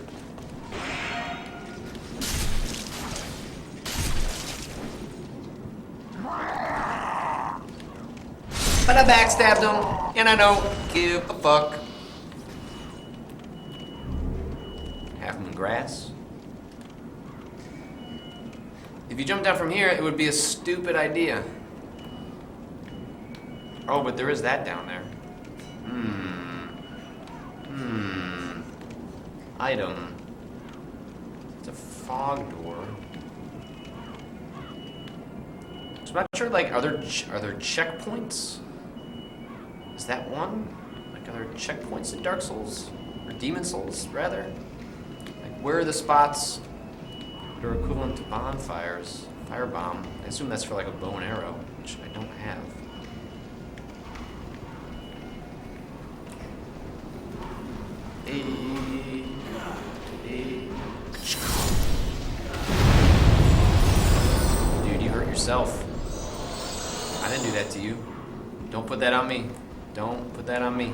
But I backstabbed him, and I don't give a fuck. Half moon grass. If you jump down from here, it would be a stupid idea. Oh, but there is that down there. Item. It's a fog door. So I'm not sure, like, are there checkpoints? Is that one? Like, are there checkpoints in Dark Souls? Or Demon Souls, rather? Like, where are the spots that are equivalent to bonfires? Firebomb. I assume that's for, like, a bow and arrow, which I don't have. Dude, you hurt yourself. I didn't do that to you. Don't put that on me. Don't put that on me.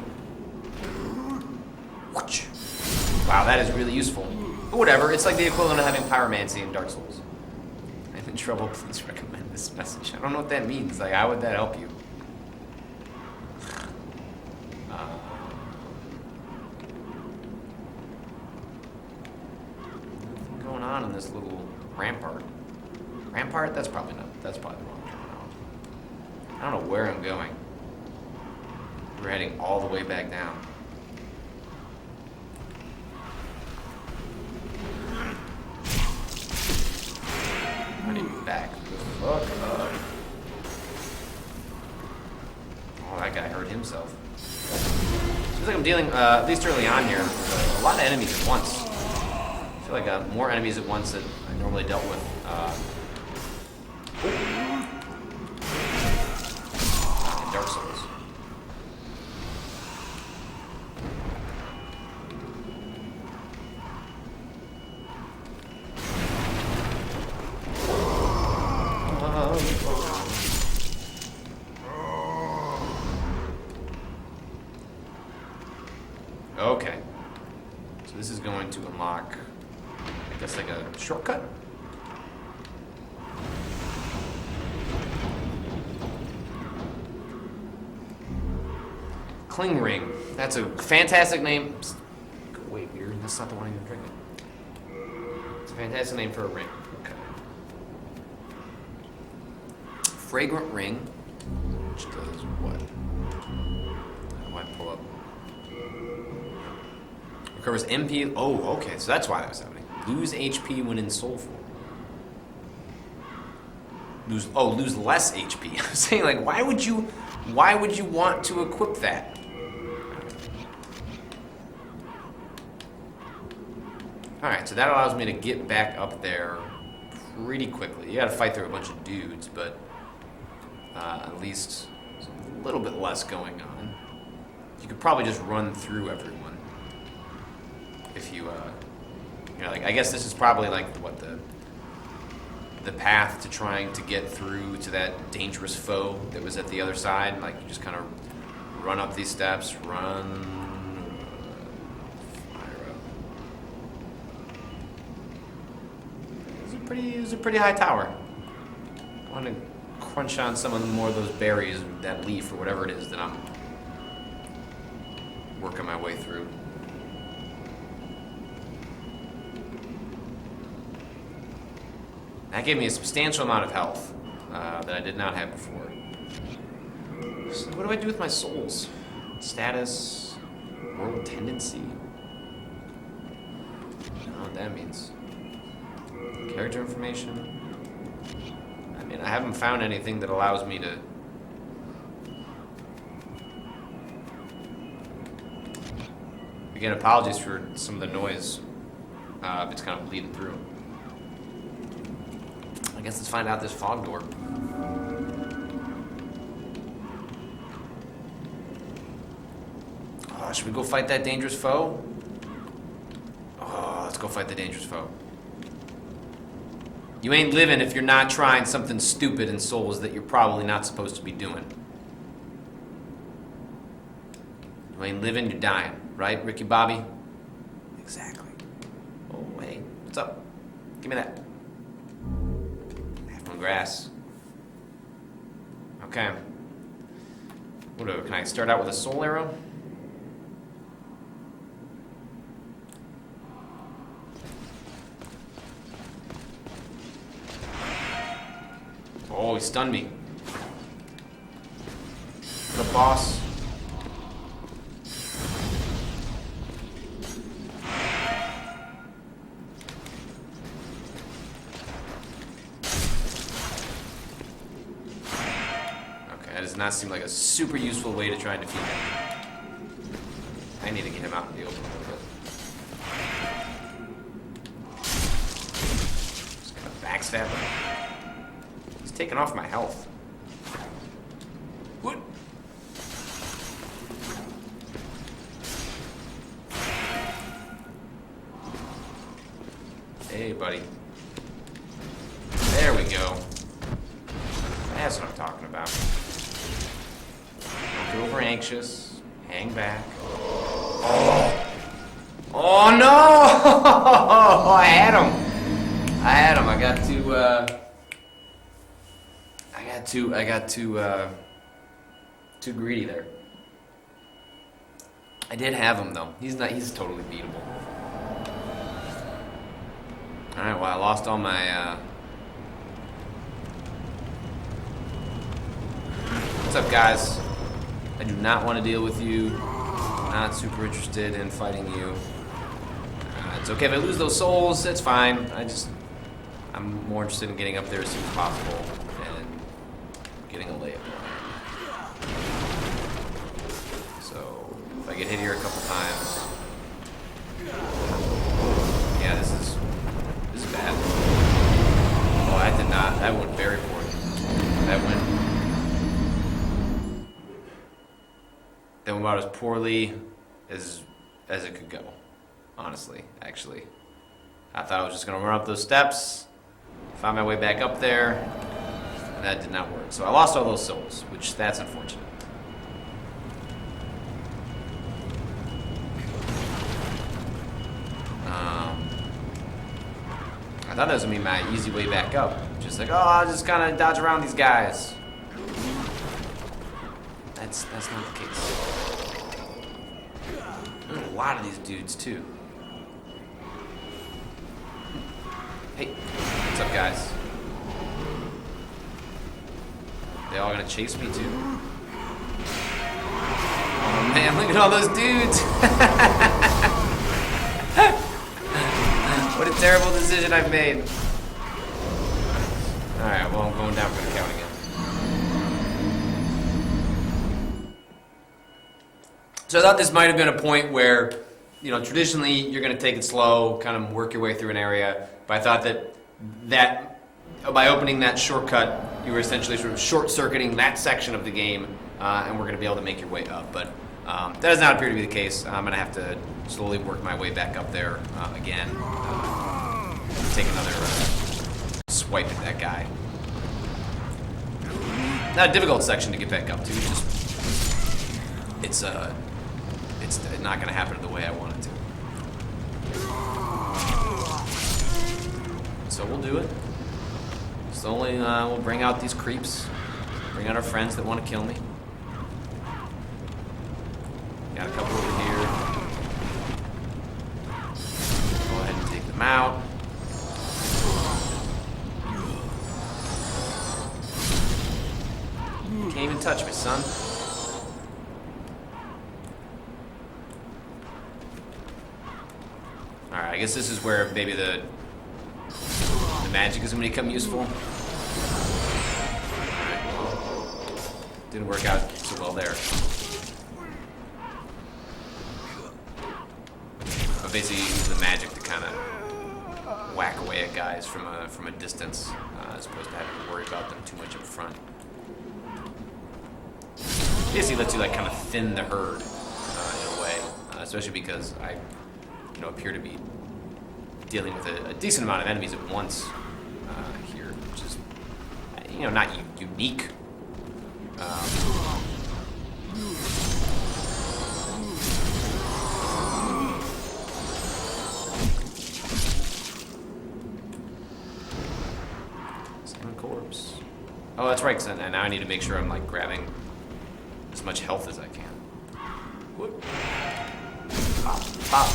Wow, that is really useful. But whatever, it's like the equivalent of having pyromancy in Dark Souls. I'm in trouble, please recommend this message. I don't know what that means. Like, how would that help you? Nothing going on in this little rampart. Rampart? That's probably the wrong terminology. I don't know where I'm going. We're heading all the way back down. I need to back the fuck up. Oh, that guy hurt himself. Seems like I'm dealing, at least early on here, with a lot of enemies at once. I feel like more enemies at once than I normally dealt with. In Dark Souls. Okay. So this is going to unlock, I guess, like a shortcut? Cling Ring. That's a fantastic name. Wait, weird. That's not the one I'm drinking. It's a fantastic name for a ring. Okay. Fragrant Ring, which does what? I might pull up. Recovers MP. Oh, okay. So that's why that was happening. Lose HP when in soul form. Lose less HP. I was saying, like, why would you want to equip that? Alright, so that allows me to get back up there pretty quickly. You gotta fight through a bunch of dudes, but at least there's a little bit less going on. You could probably just run through everyone. If you, like, I guess this is probably like what the path to trying to get through to that dangerous foe that was at the other side. Like, you just kind of run up these steps, fire up. It's a pretty high tower. I want to crunch on some more of those berries, that leaf, or whatever it is that I'm working my way through. That gave me a substantial amount of health that I did not have before. So what do I do with my souls? Status, world tendency. I don't know what that means. Character information. I mean, I haven't found anything that allows me to. Again, apologies for some of the noise. It's kind of bleeding through. I guess let's find out this fog door. Oh, should we go fight that dangerous foe? Oh, let's go fight the dangerous foe. You ain't living if you're not trying something stupid in Souls that you're probably not supposed to be doing. You ain't living, you're dying. Right, Ricky Bobby? Exactly. Oh, hey, what's up? Give me that. Half on grass. Okay. Whatever, can I start out with a soul arrow? Oh, he stunned me. The boss. Does not seem like a super useful way to try and defeat him. I need to get him out in the open a little bit. Just gonna backstab him. He's taking off my health. What? Hey, buddy. There we go. That's what I'm talking about. Get over anxious. Hang back. Oh! Oh no! I had him. I got too greedy there. I did have him though. He's totally beatable. Alright, well I lost all my What's up, guys? I do not want to deal with you. Not super interested in fighting you. It's okay if I lose those souls, it's fine. I'm more interested in getting up there as soon as possible and getting a layup. So, if I get hit here a couple times. Yeah, this is bad. Oh, that went very poorly. That went about as poorly as it could go. Honestly, actually. I thought I was just gonna run up those steps, find my way back up there, and that did not work. So I lost all those souls, which that's unfortunate. I thought that was gonna be my easy way back up. Just like, oh, I'll just kind of dodge around these guys. That's not the case. There's a lot of these dudes too. Hey, what's up, guys? They all gonna chase me too? Oh man, look at all those dudes! What a terrible decision I've made. Alright, well, I'm going down for the count again. So I thought this might have been a point where, you know, traditionally you're going to take it slow, kind of work your way through an area, but I thought that by opening that shortcut, you were essentially sort of short-circuiting that section of the game, and we're going to be able to make your way up. But that does not appear to be the case. I'm going to have to slowly work my way back up there again. Take another swipe at that guy. Not a difficult section to get back up to. It's not going to happen the way I want it to. So we'll do it. Slowly, we'll bring out these creeps. Bring out our friends that want to kill me. Got a couple over here. Go ahead and take them out. Can't even touch me, son. Alright, I guess this is where maybe the magic is going to become useful. Alright, well, didn't work out so well there. But basically you use the magic to kind of whack away at guys from a distance, as opposed to having to worry about them too much up front. Basically lets you like kind of thin the herd in a way, especially because I, appear to be dealing with a decent amount of enemies at once here, which is, not unique. Corpse. Oh, that's right. And now I need to make sure I'm like grabbing as much health as I can. Whoop. Pop, pop.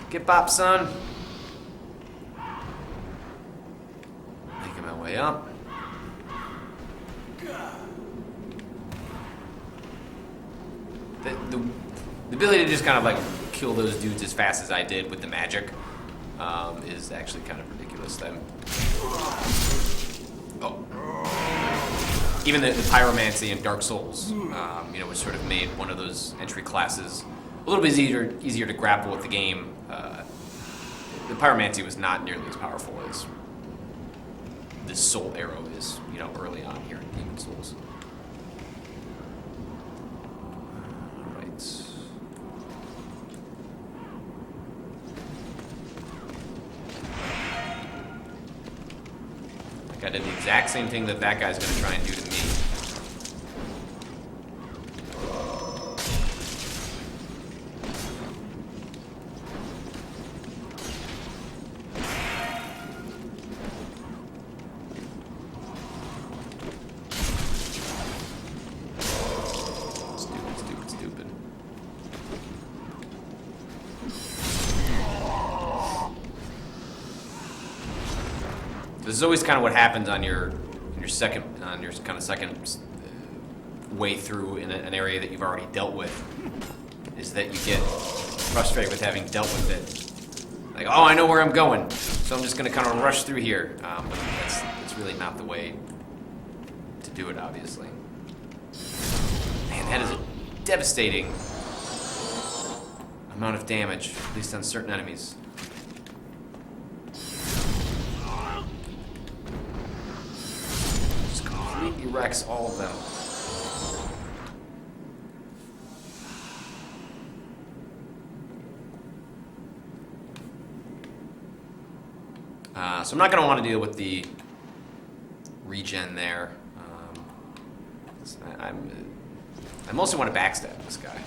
Get pop, son. Making my way up. The ability to just kind of like kill those dudes as fast as I did with the magic is actually kind of ridiculous. Even the pyromancy in Dark Souls, which sort of made one of those entry classes a little bit easier to grapple with the game. The pyromancy was not nearly as powerful as this soul arrow is, early on here in Demon Souls. Alright. Like I did the exact same thing that guy's gonna try and do to me. Stupid. This is always kind of what happens on your second way through in an area that you've already dealt with, is that you get frustrated with having dealt with it. Like, oh, I know where I'm going, so I'm just gonna kind of rush through here. But that's really not the way to do it, obviously. Man, that is a devastating amount of damage, at least on certain enemies. Just completely wrecks all of them. So I'm not going to want to deal with the regen there. I mostly want to backstab this guy.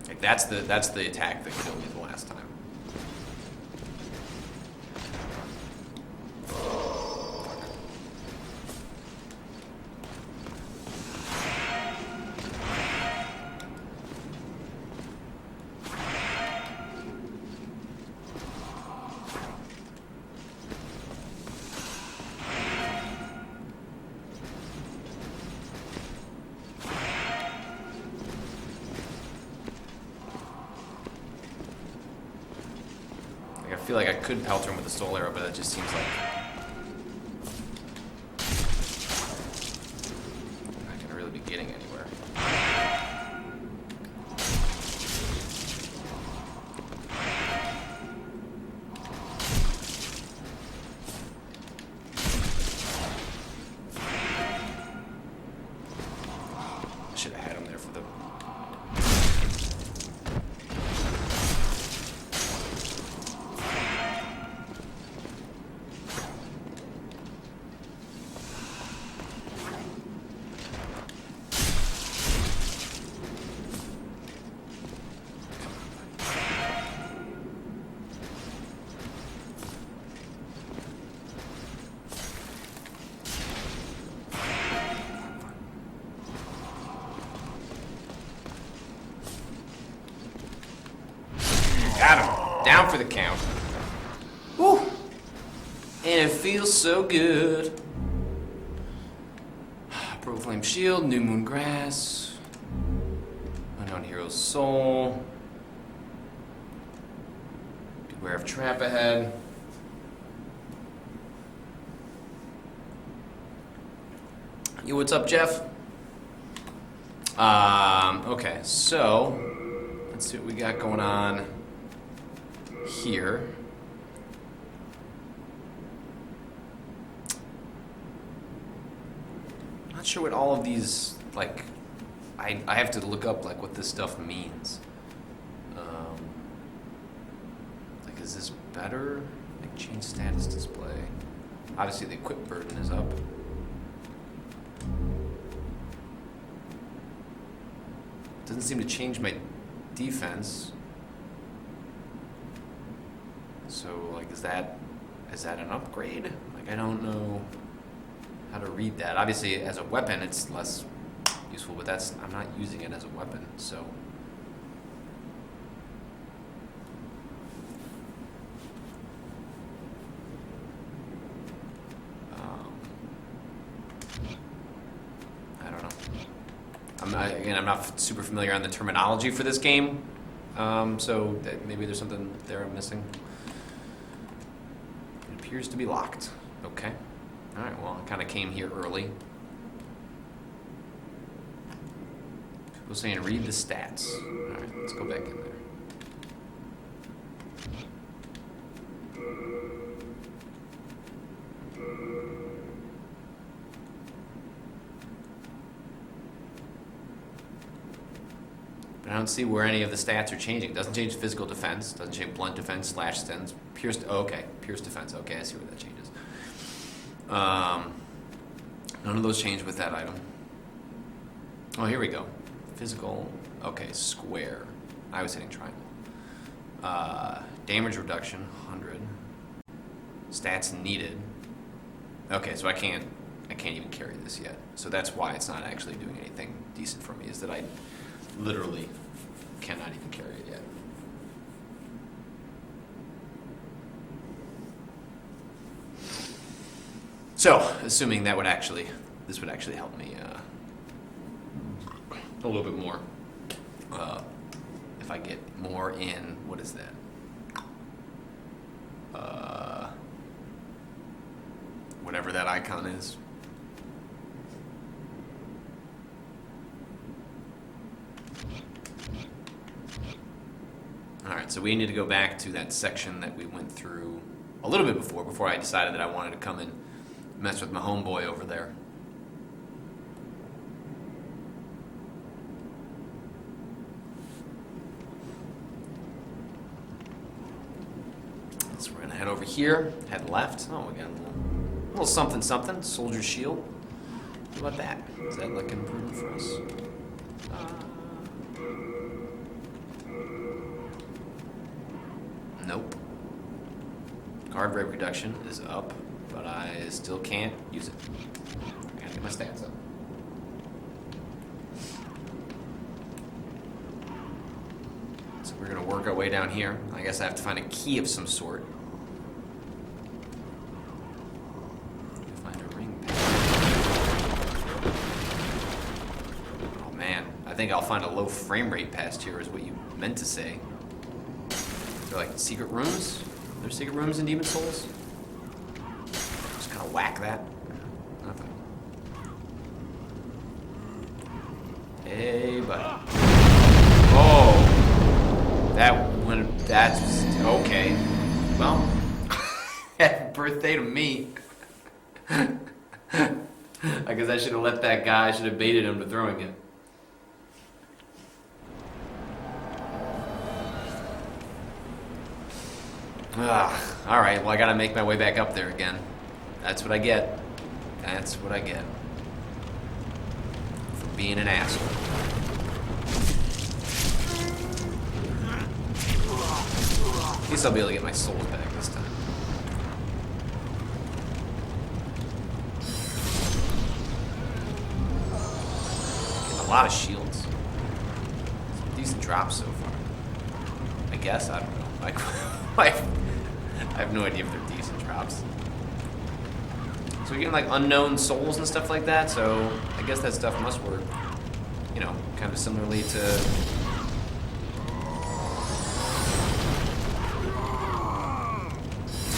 Like that's the attack that killed me the last time. I feel like I could pelter him with the soul arrow, but that just seems like I'm not gonna really be getting anywhere. I should have had him there for the. down for the count. Woo! And it feels so good. Proflame Shield, New Moon Grass, Unknown Hero's Soul. Beware of Trap ahead. Yo, what's up, Jeff? Okay, so let's see what we got going on here. Not sure what all of these, like, I have to look up, like, what this stuff means. Like, is this better? Like, change status display. Obviously, the equip burden is up. Doesn't seem to change my defense. So, like, is that an upgrade? Like, I don't know how to read that. Obviously, as a weapon, it's less useful, but I'm not using it as a weapon, so. I don't know. I'm not super familiar on the terminology for this game, so maybe there's something there I'm missing. It appears to be locked. Okay. All right, well, I kind of came here early. People saying read the stats. All right, let's go back in there. But I don't see where any of the stats are changing. It doesn't change physical defense. Doesn't change blunt defense, slash stens, pierce. Oh, okay, pierce defense. Okay, I see where that changes. None of those change with that item. Oh, here we go. Physical. Okay, square. I was hitting triangle. Damage reduction, 100. Stats needed. Okay, so I can't even carry this yet. So that's why it's not actually doing anything decent for me, is that I literally cannot even carry it yet. So, assuming this would actually help me a little bit more. If I get more in, what is that? Whatever that icon is. Alright, so we need to go back to that section that we went through a little bit before I decided that I wanted to come and mess with my homeboy over there. So we're gonna head over here, head left. Oh, we got a little something something. Soldier shield. What about that? Is that like an improvement for us? Nope. Guard rate reduction is up, but I still can't use it. I gotta get my stats up. So we're gonna work our way down here. I guess I have to find a key of some sort. Find a ring. Oh man, I think I'll find a low frame rate past here is what you meant to say. They're like secret rooms? Are there secret rooms in Demon Souls? Just kind of whack that. Nothing. Hey, buddy. Oh! That's okay. Well, happy birthday to me. I guess I should have let that guy, I should have baited him to throwing it. Alright, well I gotta make my way back up there again. That's what I get. That's what I get. For being an asshole. At least I'll be able to get my souls back this time. Getting a lot of shields. Some decent drops so far. I guess, I don't know. Like, I have no idea if they're decent drops. So we're getting like unknown souls and stuff like that, so I guess that stuff must work, you know, kind of similarly to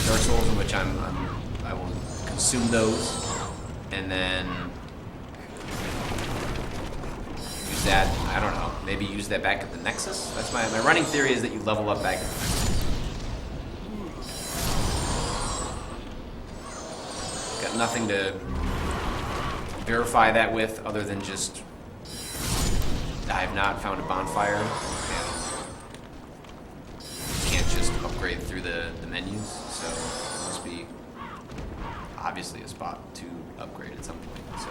Dark Souls, in which I will consume those and then use that, I don't know, maybe use that back at the Nexus? That's my running theory, is that you level up back at the Nexus. Got nothing to verify that with other than just I have not found a bonfire, and you can't just upgrade through the menus, so it must be obviously a spot to upgrade at some point. So.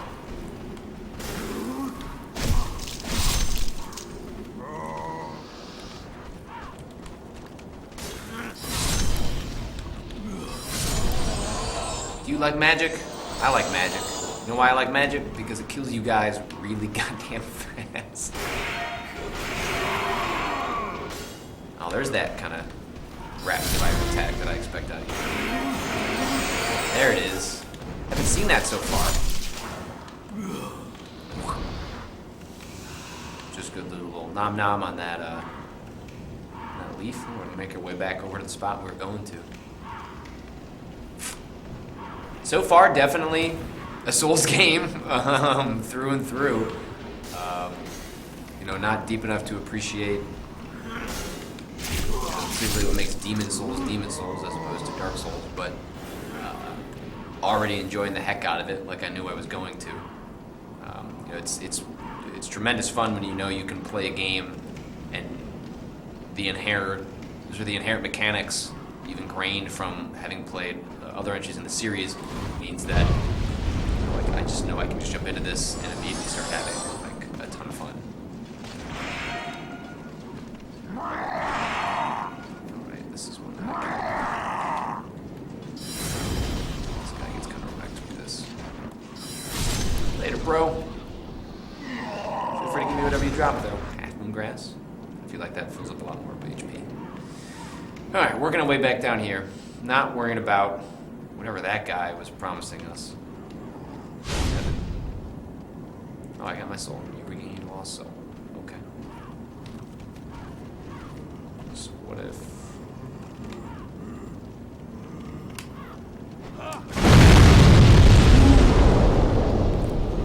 Do you like magic? I like magic. You know why I like magic? Because it kills you guys really goddamn fast. Oh, there's that kind of rapid fire attack that I expect out of you. There it is. I haven't seen that so far. Just good little nom nom on that leaf. We're gonna make our way back over to the spot we're going to. So far, definitely a Souls game through and through. You know, not deep enough to appreciate particularly what makes Demon Souls as opposed to Dark Souls, but already enjoying the heck out of it, like I knew I was going to. You know, it's tremendous fun when you know you can play a game and the inherent mechanics you've ingrained from having played other entries in the series means that, you know, like, I just know I can just jump into this and immediately start having like a ton of fun. Alright, this is one that this guy gets kind of wrecked with this. Later, bro. Feel free to give me whatever you drop, though. Half Moon Grass. I feel like that fills up a lot more HP. Alright, working our way back down here. Not worrying about whatever that guy was promising us. Oh, I got my soul. You regained a lost soul. Okay. So what if...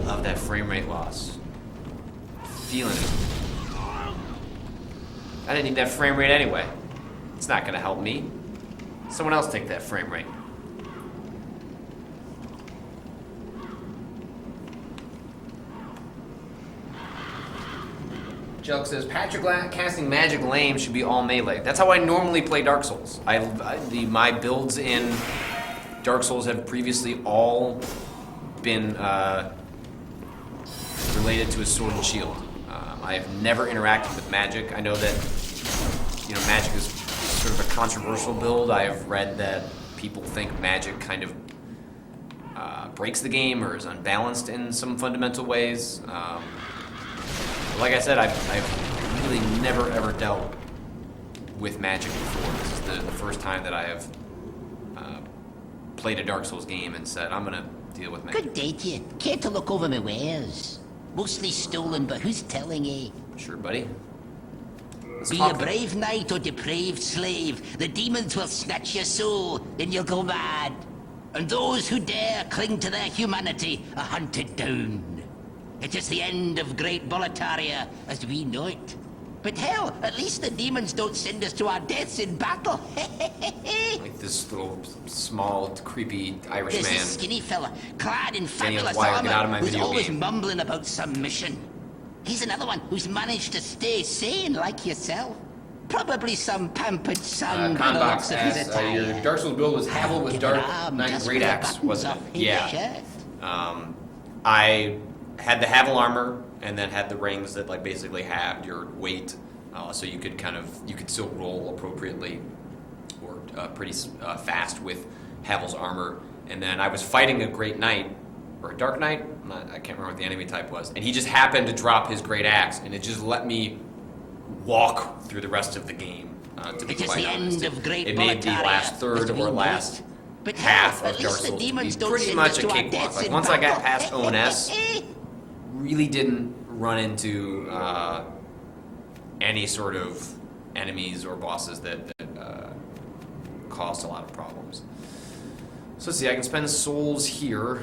Love that frame rate loss. Feeling it. I didn't need that frame rate anyway. It's not gonna help me. Someone else take that frame rate. Jelk says, Patrick casting magic lame should be all melee. That's how I normally play Dark Souls. My builds in Dark Souls have previously all been related to a sword and shield. I have never interacted with magic. I know that, you know, magic is sort of a controversial build. I have read that people think magic kind of breaks the game or is unbalanced in some fundamental ways. Like I said, I've really never ever dealt with magic before. This is the first time that I have played a Dark Souls game and said, I'm gonna deal with magic. Good day to you. Care to look over my wares? Mostly stolen, but who's telling you? Sure, buddy. Let's Be talk a brave knight or depraved slave, the demons will snatch your soul, and you'll go mad. And those who dare cling to their humanity are hunted down. It is the end of Great Boletaria as we know it. But hell, at least the demons don't send us to our deaths in battle. Like this little, small, creepy Irish There's man. this skinny fella, clad in fabulous Wire, get out of my armor, who's video always game. mumbling about some mission. He's another one who's managed to stay sane like yourself. Probably some pampered son by the looks of his attire. Your Dark Souls build was Havel with Dark Knight Great Axe, wasn't it? Yeah. I had the Havel armor and then had the rings that like basically halved your weight, so you could still roll appropriately or pretty fast with Havel's armor. And then I was fighting a Great Knight or a Dark Knight. I can't remember what the enemy type was, and he just happened to drop his Great Axe, and it just let me walk through the rest of the game. To be It is quite the honest, end of great it made the Boletaria, last third as we or know last it. But half hell, of at Dark least the Souls to be demons don't pretty send much us a to our cakewalk. deaths Like in once I got battle. past ONS, really didn't run into any sort of enemies or bosses that caused a lot of problems. So let's see, I can spend souls here.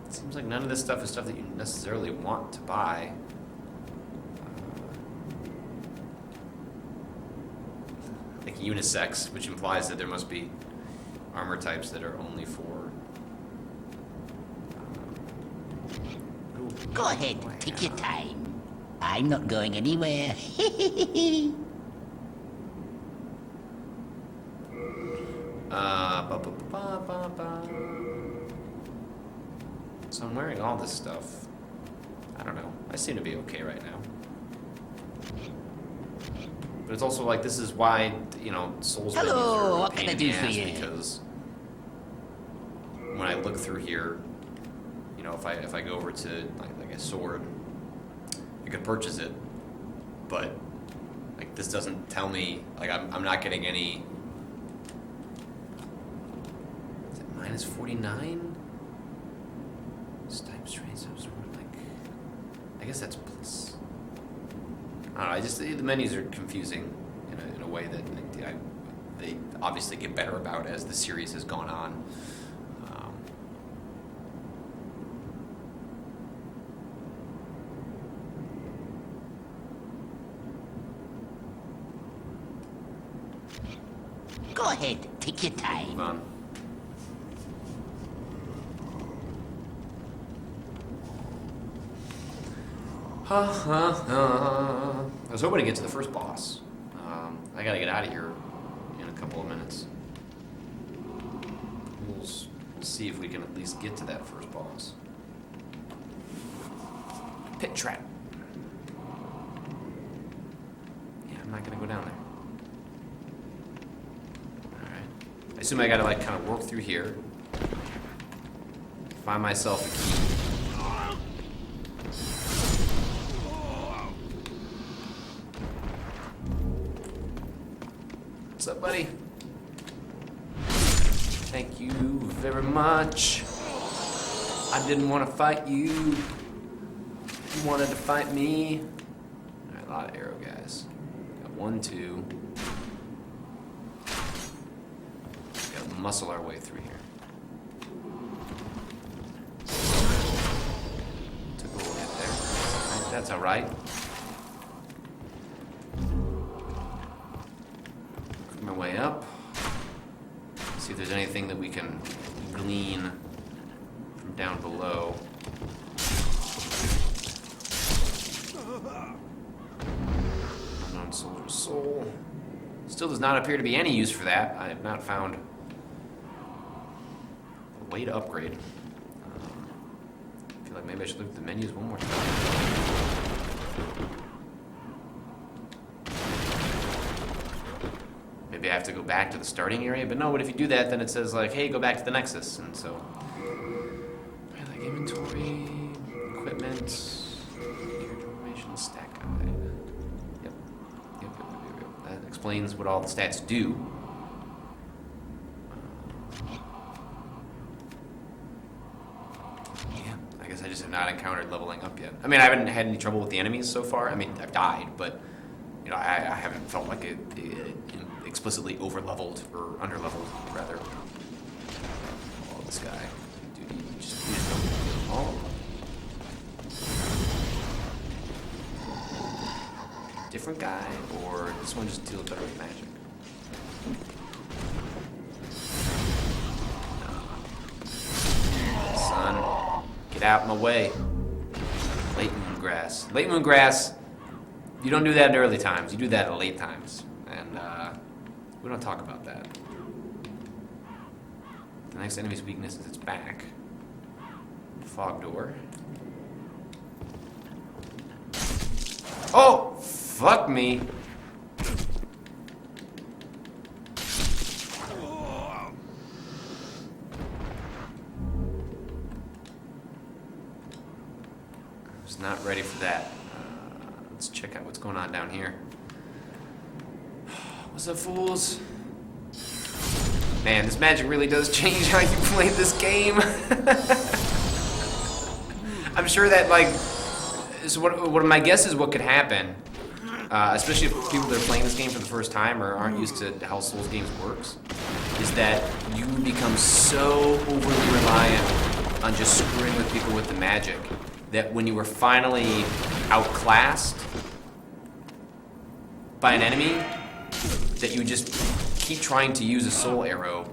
Seems like none of this stuff is stuff that you necessarily want to buy. Like unisex, which implies that there must be armor types that are only for. Go ahead, take your time. I'm not going anywhere. Ba, ba, ba, ba, ba. So I'm wearing all this stuff. I don't know. I seem to be okay right now. But it's also like this is why, you know, Souls menus Hello, are a what pain can I in do the for ass you? because when I look through here, you know, if I go over to like a sword, I could purchase it, but like this doesn't tell me like I'm not getting any. Is it minus 49? Type strain subs like I guess that's plus. I don't know. I just the menus are confusing in a way that they obviously get better about as the series has gone on. Go ahead, take your time. Move on. I was hoping to get to the first boss. I gotta get out of here in a couple of minutes. We'll see if we can at least get to that first boss. Pit trap. Yeah, I'm not gonna go down there. Alright. I assume I gotta like kind of work through here. Find myself a key. What's up, buddy? Thank you very much. I didn't want to fight you. You wanted to fight me. Alright, a lot of arrow guys. Got 1, 2. Gotta muscle our way through here. Took a little hit there. That's alright. My way up. See if there's anything that we can glean from down below. Unknown soldier's soul. Still does not appear to be any use for that. I have not found a way to upgrade. I feel like maybe I should look at the menus one more time. Maybe I have to go back to the starting area, but no, what if you do that, then it says like, hey, go back to the Nexus, and so... Right, like inventory, equipment, character information, stat guide. Yep. Yep. That explains what all the stats do. Yeah, I guess I just have not encountered leveling up yet. I mean, I haven't had any trouble with the enemies so far. I mean, I've died, but, you know, I haven't felt like it explicitly over-leveled or under-leveled, rather. Oh, this guy. Dude, you just don't kill all of them. Different guy, or this one just deals better with magic? No. Son, get out of my way. Late moon grass. Late moon grass, you don't do that in early times. You do that at late times. And, we don't talk about that. The next enemy's weakness is its back. Fog door. Oh! Fuck me! Was not ready for that. Let's check out what's going on down here. What's up, fools? Man, this magic really does change how you play this game. I'm sure that, like, so what my guess is what could happen, especially if people that are playing this game for the first time or aren't used to how Souls games works, is that you become so overly reliant on just screwing with people with the magic that when you were finally outclassed by an enemy, that you just keep trying to use a soul arrow,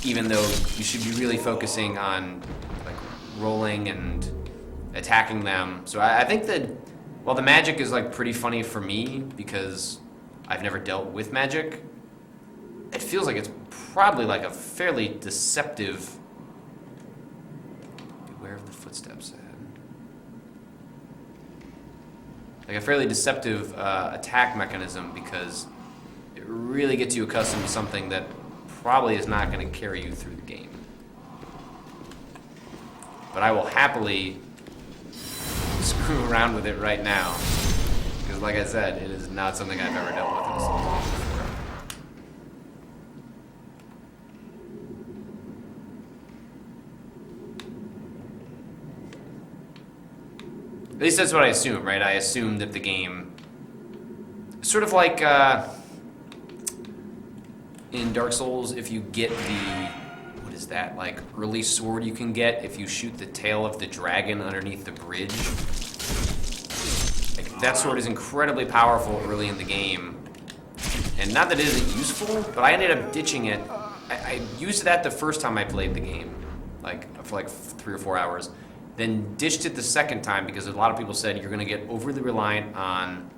even though you should be really focusing on like rolling and attacking them. So I think that while the magic is like pretty funny for me because I've never dealt with magic, it feels like it's probably like a fairly deceptive. Beware of the footsteps ahead. Like a fairly deceptive attack mechanism because it really gets you accustomed to something that probably is not going to carry you through the game. But I will happily screw around with it right now because, like I said, it is not something I've ever dealt with in a Souls game before. At least that's what I assume, right? I assume that the game, sort of like in Dark Souls, if you get the, what is that, like early sword you can get if you shoot the tail of the dragon underneath the bridge. Like, that sword is incredibly powerful early in the game. And not that it isn't useful, but I ended up ditching it. I used that the first time I played the game, like for like 3 or 4 hours. Then ditched it the second time because a lot of people said you're going to get overly reliant on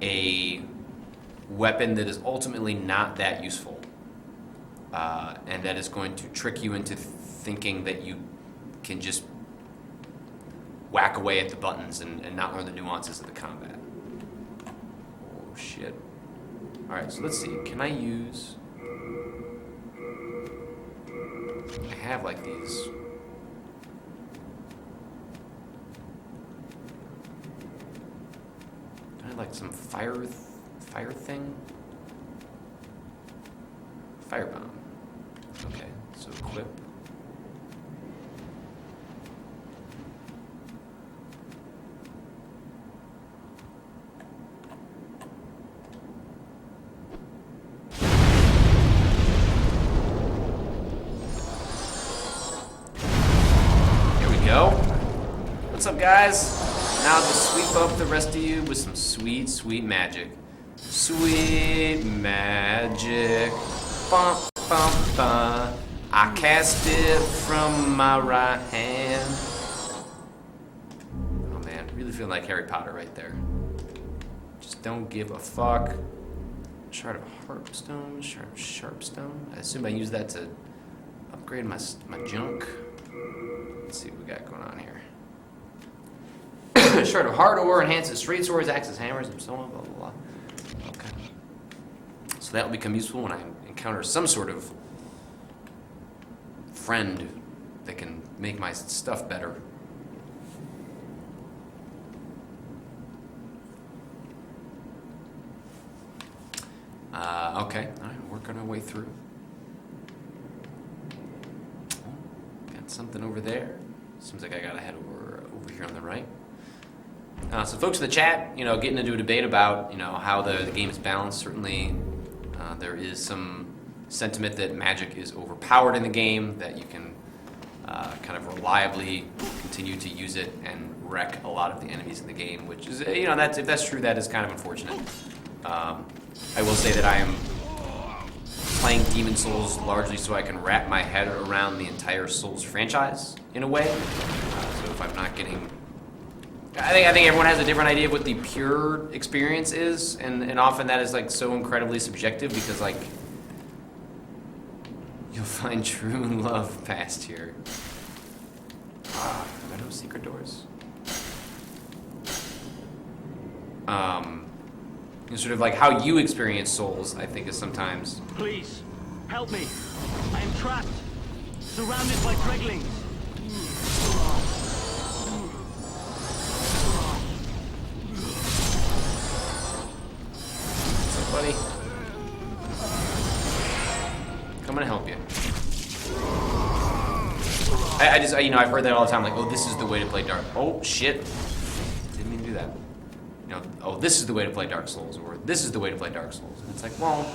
a weapon that is ultimately not that useful. And that is going to trick you into thinking that you can just whack away at the buttons and not learn the nuances of the combat. Oh, shit. Alright, so let's see. Can I use... I have like these... like some fire thing? Firebomb. Okay, so equip. Here we go. What's up, guys? Now just sweep up the rest of you with some sweet, sweet magic. Sweet magic. Bum, bum, bum. I cast it from my right hand. Oh man, really feeling like Harry Potter right there. Just don't give a fuck. Shard of Harpstone, Shard of Sharpstone. I assume I use that to upgrade my junk. Let's see what we got going on here. Shard of hard ore enhances straight swords, axes, hammers, and so on, blah, blah, blah. Okay. So that will become useful when I encounter some sort of friend that can make my stuff better. Okay, all right, working our way through. Got something over there. Seems like I gotta head over here on the right. So folks in the chat, getting into a debate about, how the game is balanced. Certainly, there is some sentiment that magic is overpowered in the game, that you can kind of reliably continue to use it and wreck a lot of the enemies in the game, which is, if that's true, that is kind of unfortunate. I will say that I am playing Demon Souls largely so I can wrap my head around the entire Souls franchise in a way. So if I'm not getting... I think everyone has a different idea of what the pure experience is, and often that is like so incredibly subjective because like you'll find true love past here. Are no secret doors? Sort of like how you experience Souls, I think, is sometimes. Please, help me. I am trapped, surrounded by dreglings. gonna help you. I just, you know, I've heard that all the time, like, oh, this is the way to play Dark. Oh shit, didn't mean to do that. You know, oh, this is the way to play Dark Souls, or this is the way to play Dark Souls. And it's like, well,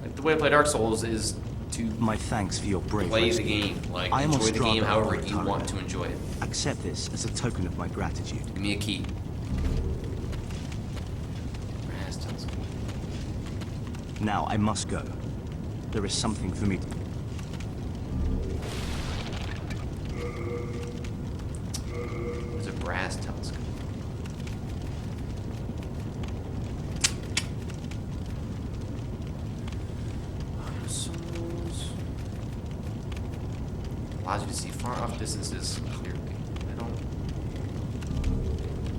like, the way to play Dark Souls is to My thanks for your brave play the rescue. game, like I am enjoy the Ostrava game however you Oratara. want to enjoy it. Accept this as a token of my gratitude. Give me a key. Brass tells me. Now I must go. There is something for me to... There's a brass telescope. Allows you to see far off distances clearly.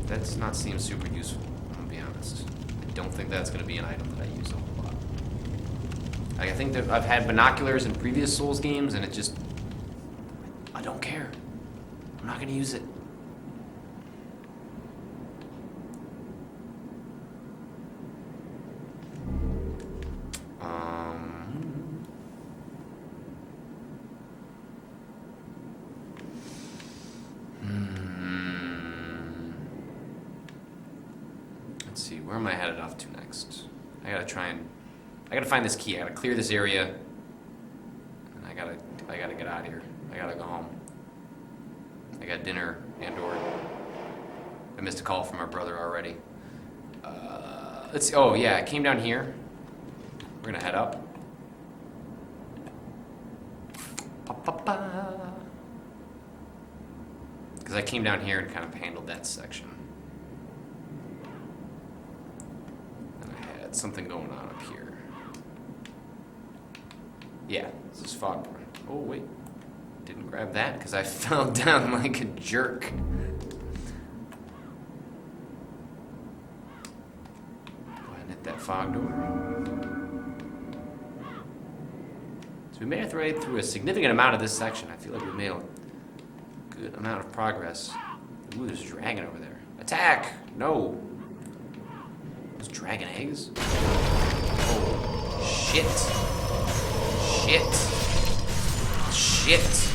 That's not seem super useful, I'm gonna be honest. I don't think that's gonna be an item that I use a whole lot. Like, I think that I've had binoculars in previous Souls games and it just, I don't care. I'm not gonna use it. Let's see, where am I headed off to next? I gotta find this key. I gotta clear this area, and I gotta get out of here. I gotta go home. I got dinner and/or I missed a call from our brother already. Let's see. Oh yeah, I came down here. We're gonna head up. Because I came down here and kind of handled that section. And I had something going on up here. Yeah, this is Fogborn. Oh wait, didn't grab that because I fell down like a jerk. Go ahead and hit that fog door. So we made our way through a significant amount of this section. I feel like we made a good amount of progress. Ooh, there's a dragon over there. Attack! No! Those dragon eggs? Oh, shit. Shit. Shit.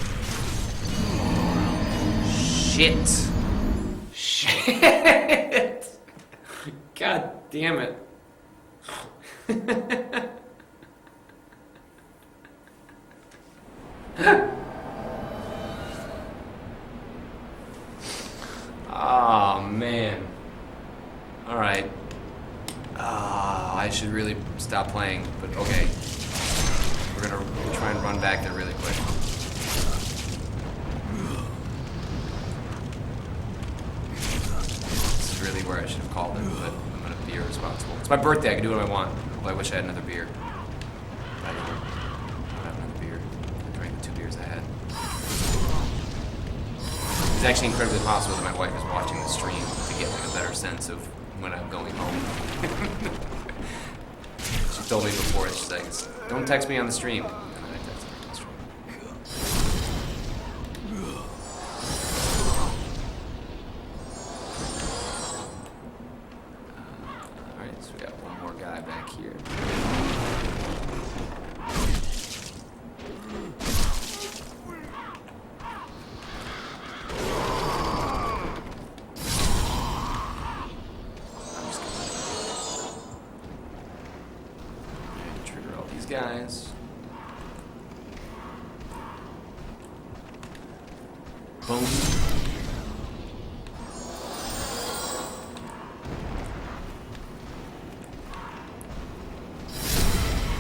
Shit. Shit. God damn it. Oh man. Alright. I should really stop playing, but okay. We're gonna try and run back there really quick. This is really where I should have called it, but I'm gonna be irresponsible. It's my birthday, I can do what I want. Well, I wish I had another beer. I don't have another beer. I drank the 2 beers I had. It's actually incredibly possible that my wife is watching the stream to get like a better sense of when I'm going home. She told me before, she's like, don't text me on the stream. And then I texted her on the stream. Alright, so we got one more guy back here. Trigger all these guys. Boom.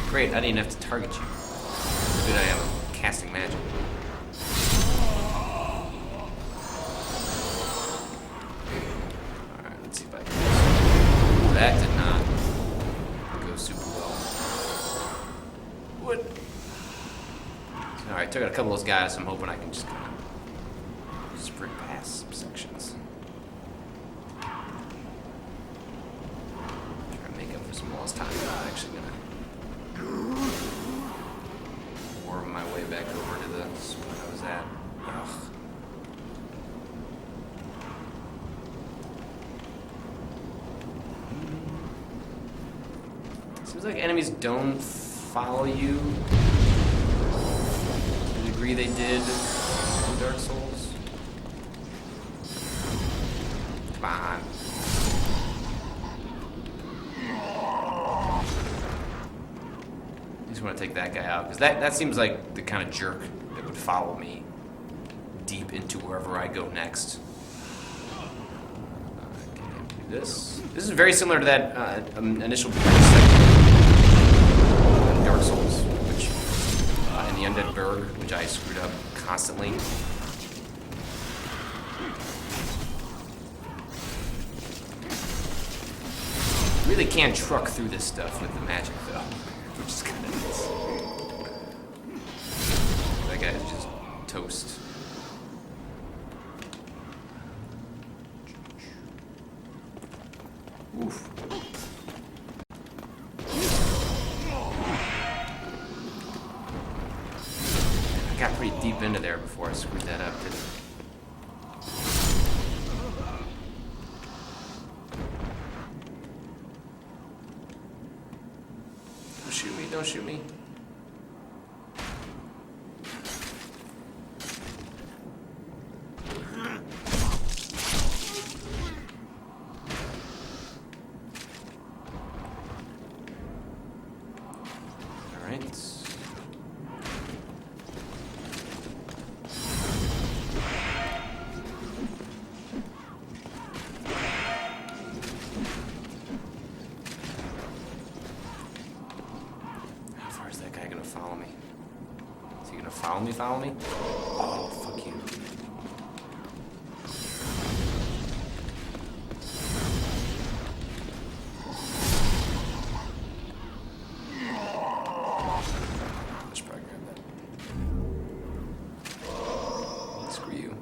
Great, I didn't even have to target you. How good I am at casting magic. Alright, let's see if I can. That did not go super well. What? Alright, took out a couple of those guys, so I'm hoping I can just kind of sprint past some sections. Try to make up for some lost time. I'm not actually gonna worm my way back over to the spot I was at. Ugh. Seems like enemies don't follow you to the degree they did in Dark Souls. Come on. I just want to take that guy out, because that seems like the kind of jerk that would follow me deep into wherever I go next. Do this. This is very similar to that initial section in Dark Souls, which in the Undead Burg, which I screwed up constantly. Really can truck through this stuff with the magic, though, which is kind of nice. That guy is just toast. Oof. I got pretty deep into there before I screwed that up, didn't I? Don't shoot me, don't shoot me. Follow me? Oh, fuck you. I should probably grab that. Screw you.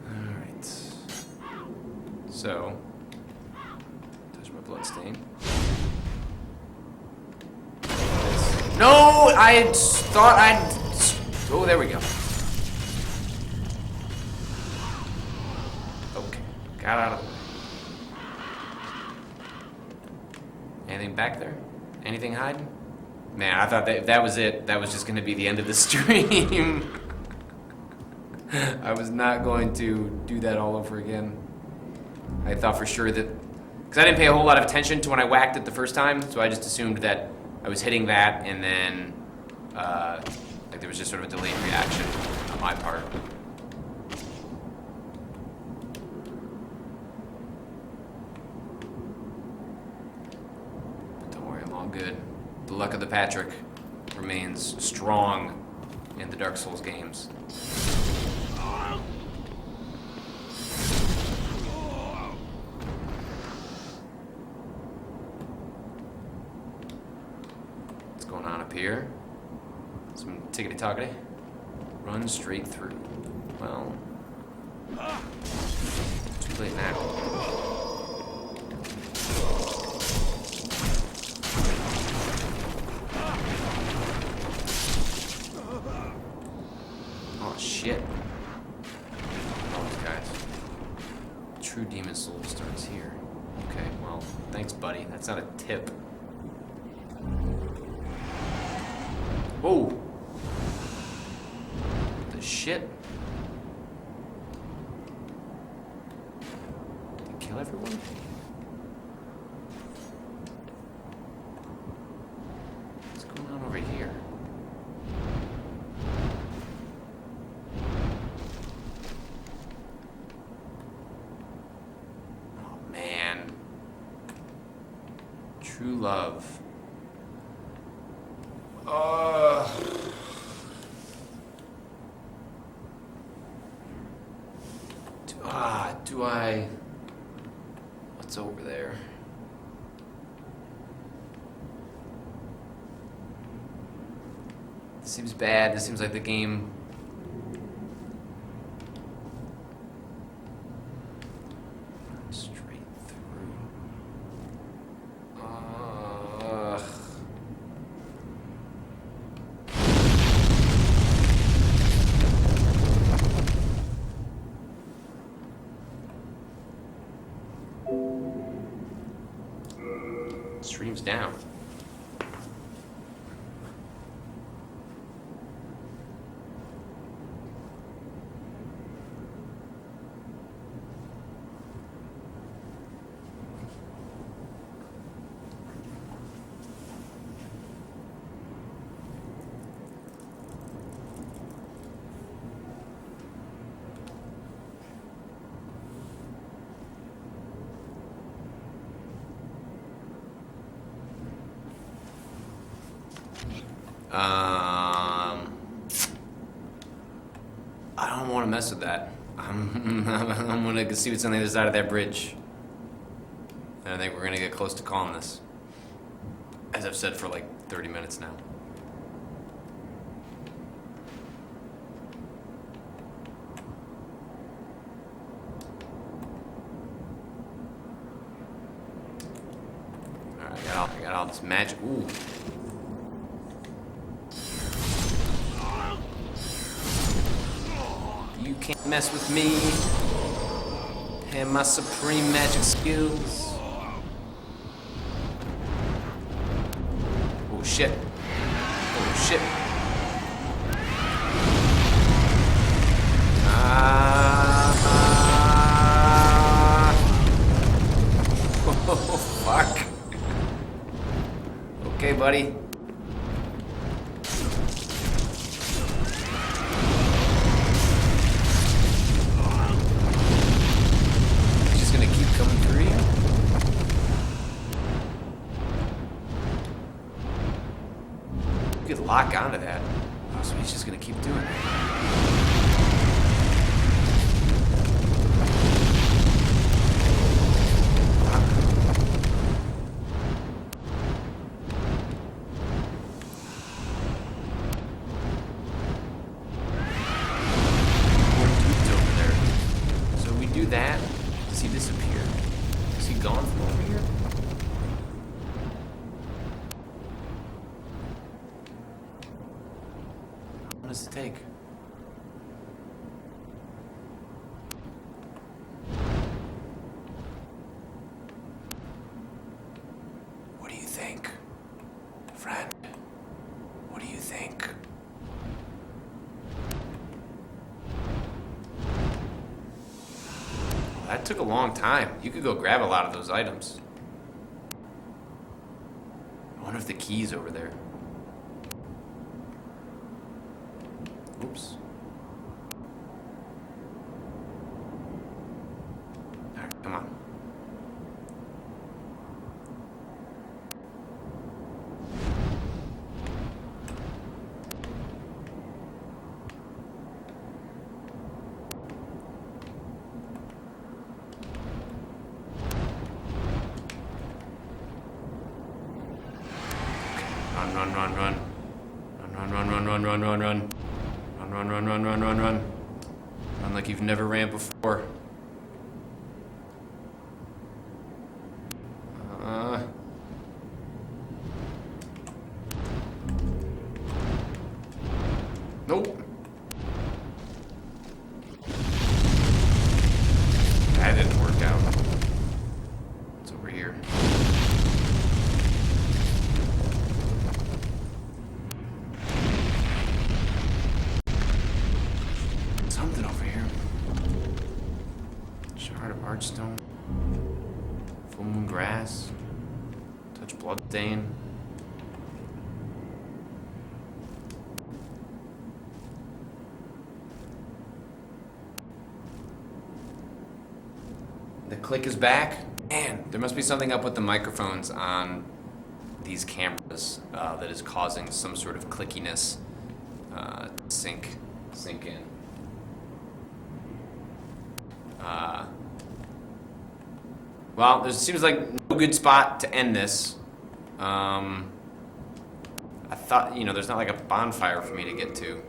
Alright. So... bloodstain. No, I thought I'd... Oh, there we go. Okay, got out of the way. Anything back there? Anything hiding? Man, I thought that was it. That was just going to be the end of the stream. I was not going to do that all over again. I thought for sure that... Because I didn't pay a whole lot of attention to when I whacked it the first time, so I just assumed that I was hitting that, and then like there was just sort of a delayed reaction on my part. But don't worry, I'm all good. The luck of the Patrick remains strong in the Dark Souls games. Here. Some tickety-tockety. Run straight through. Well... too late now. Oh, shit. Oh, these guys. True demon soul starts here. Okay, well, thanks, buddy. That's not a tip. Whoa! The shit? Did he kill everyone? What's going on over here? Oh man. True love. Do I... What's over there? This seems bad. This seems like the game... Straight through. Stream's down. I don't want to mess with that. I'm gonna see what's on the other side of that bridge. And I think we're gonna get close to calling this. As I've said for like 30 minutes now. Alright, I got all this magic. Ooh. You can't mess with me and my supreme magic skills. Oh shit. Oh shit. Oh fuck. Okay, buddy. Lock onto that. Oh, so he's just gonna keep doing it. More dudes over there. So we do that. Does he disappear? Is he gone from over here? What does it take? What do you think, friend? What do you think? That took a long time. You could go grab a lot of those items. I wonder if the key's over there. Oops. Alright, come on. Run, run, run, run. Run, run, run, run, run, run, run. Run, run, run, run, run, run. Run like you've never ran before. Nope. That didn't work out. It's over here. Something over here. Shard of archstone. Full moon grass. Touch bloodstain. The click is back. Man, there must be something up with the microphones on these cameras that is causing some sort of clickiness sink in. Well, there seems like no good spot to end this. I thought, there's not like a bonfire for me to get to.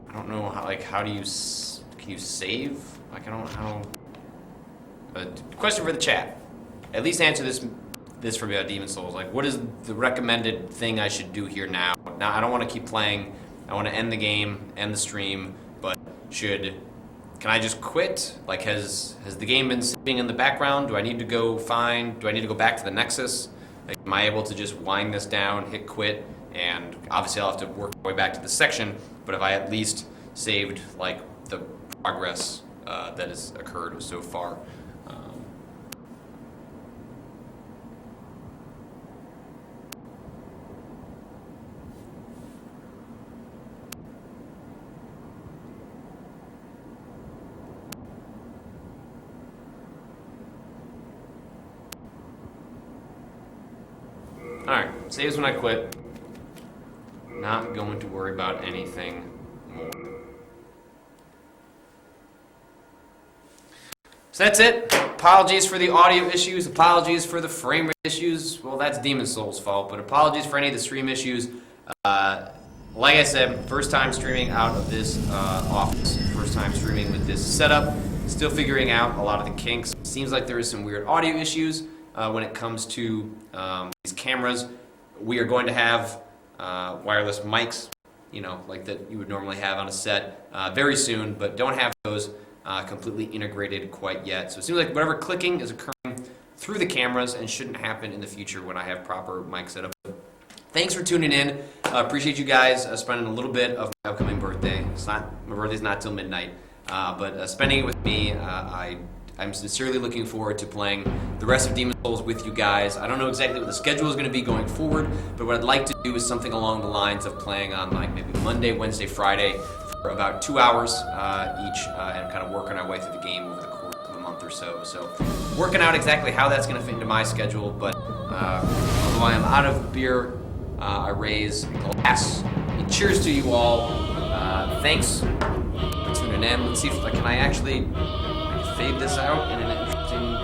I don't know how do you, can you save? Like, I don't know how. Question for the chat. At least answer this for me about Demon Souls. Like, what is the recommended thing I should do here now? Now, I don't want to keep playing. I want to end the game, end the stream, but should can I just quit? Like, has the game been sitting in the background? Do I need to go back to the Nexus? Like, am I able to just wind this down, hit quit, and obviously I'll have to work my way back to the section, but if I at least saved, like, the progress that has occurred so far. Alright, saves when I quit. Not going to worry about anything more. So that's it. Apologies for the audio issues. Apologies for the frame rate issues. Well, that's Demon Souls' fault, but apologies for any of the stream issues. Like I said, first time streaming out of this office. First time streaming with this setup. Still figuring out a lot of the kinks. Seems like there is some weird audio issues when it comes to these cameras. We are going to have wireless mics, you know, like that you would normally have on a set very soon, but don't have those completely integrated quite yet. So it seems like whatever clicking is occurring through the cameras and shouldn't happen in the future when I have proper mic setup. Thanks for tuning in. Appreciate you guys spending a little bit of my upcoming birthday. My birthday's not till midnight, but spending it with me. I'm sincerely looking forward to playing the rest of Demon Souls with you guys. I don't know exactly what the schedule is going to be going forward, but what I'd like to do is something along the lines of playing on like maybe Monday, Wednesday, Friday for about 2 hours each and kind of working our way through the game over the course of a month or so. So working out exactly how that's going to fit into my schedule, but although I am out of beer, I raise a glass. Cheers to you all. Thanks for tuning in. Let's see if can I actually fade this out in an interesting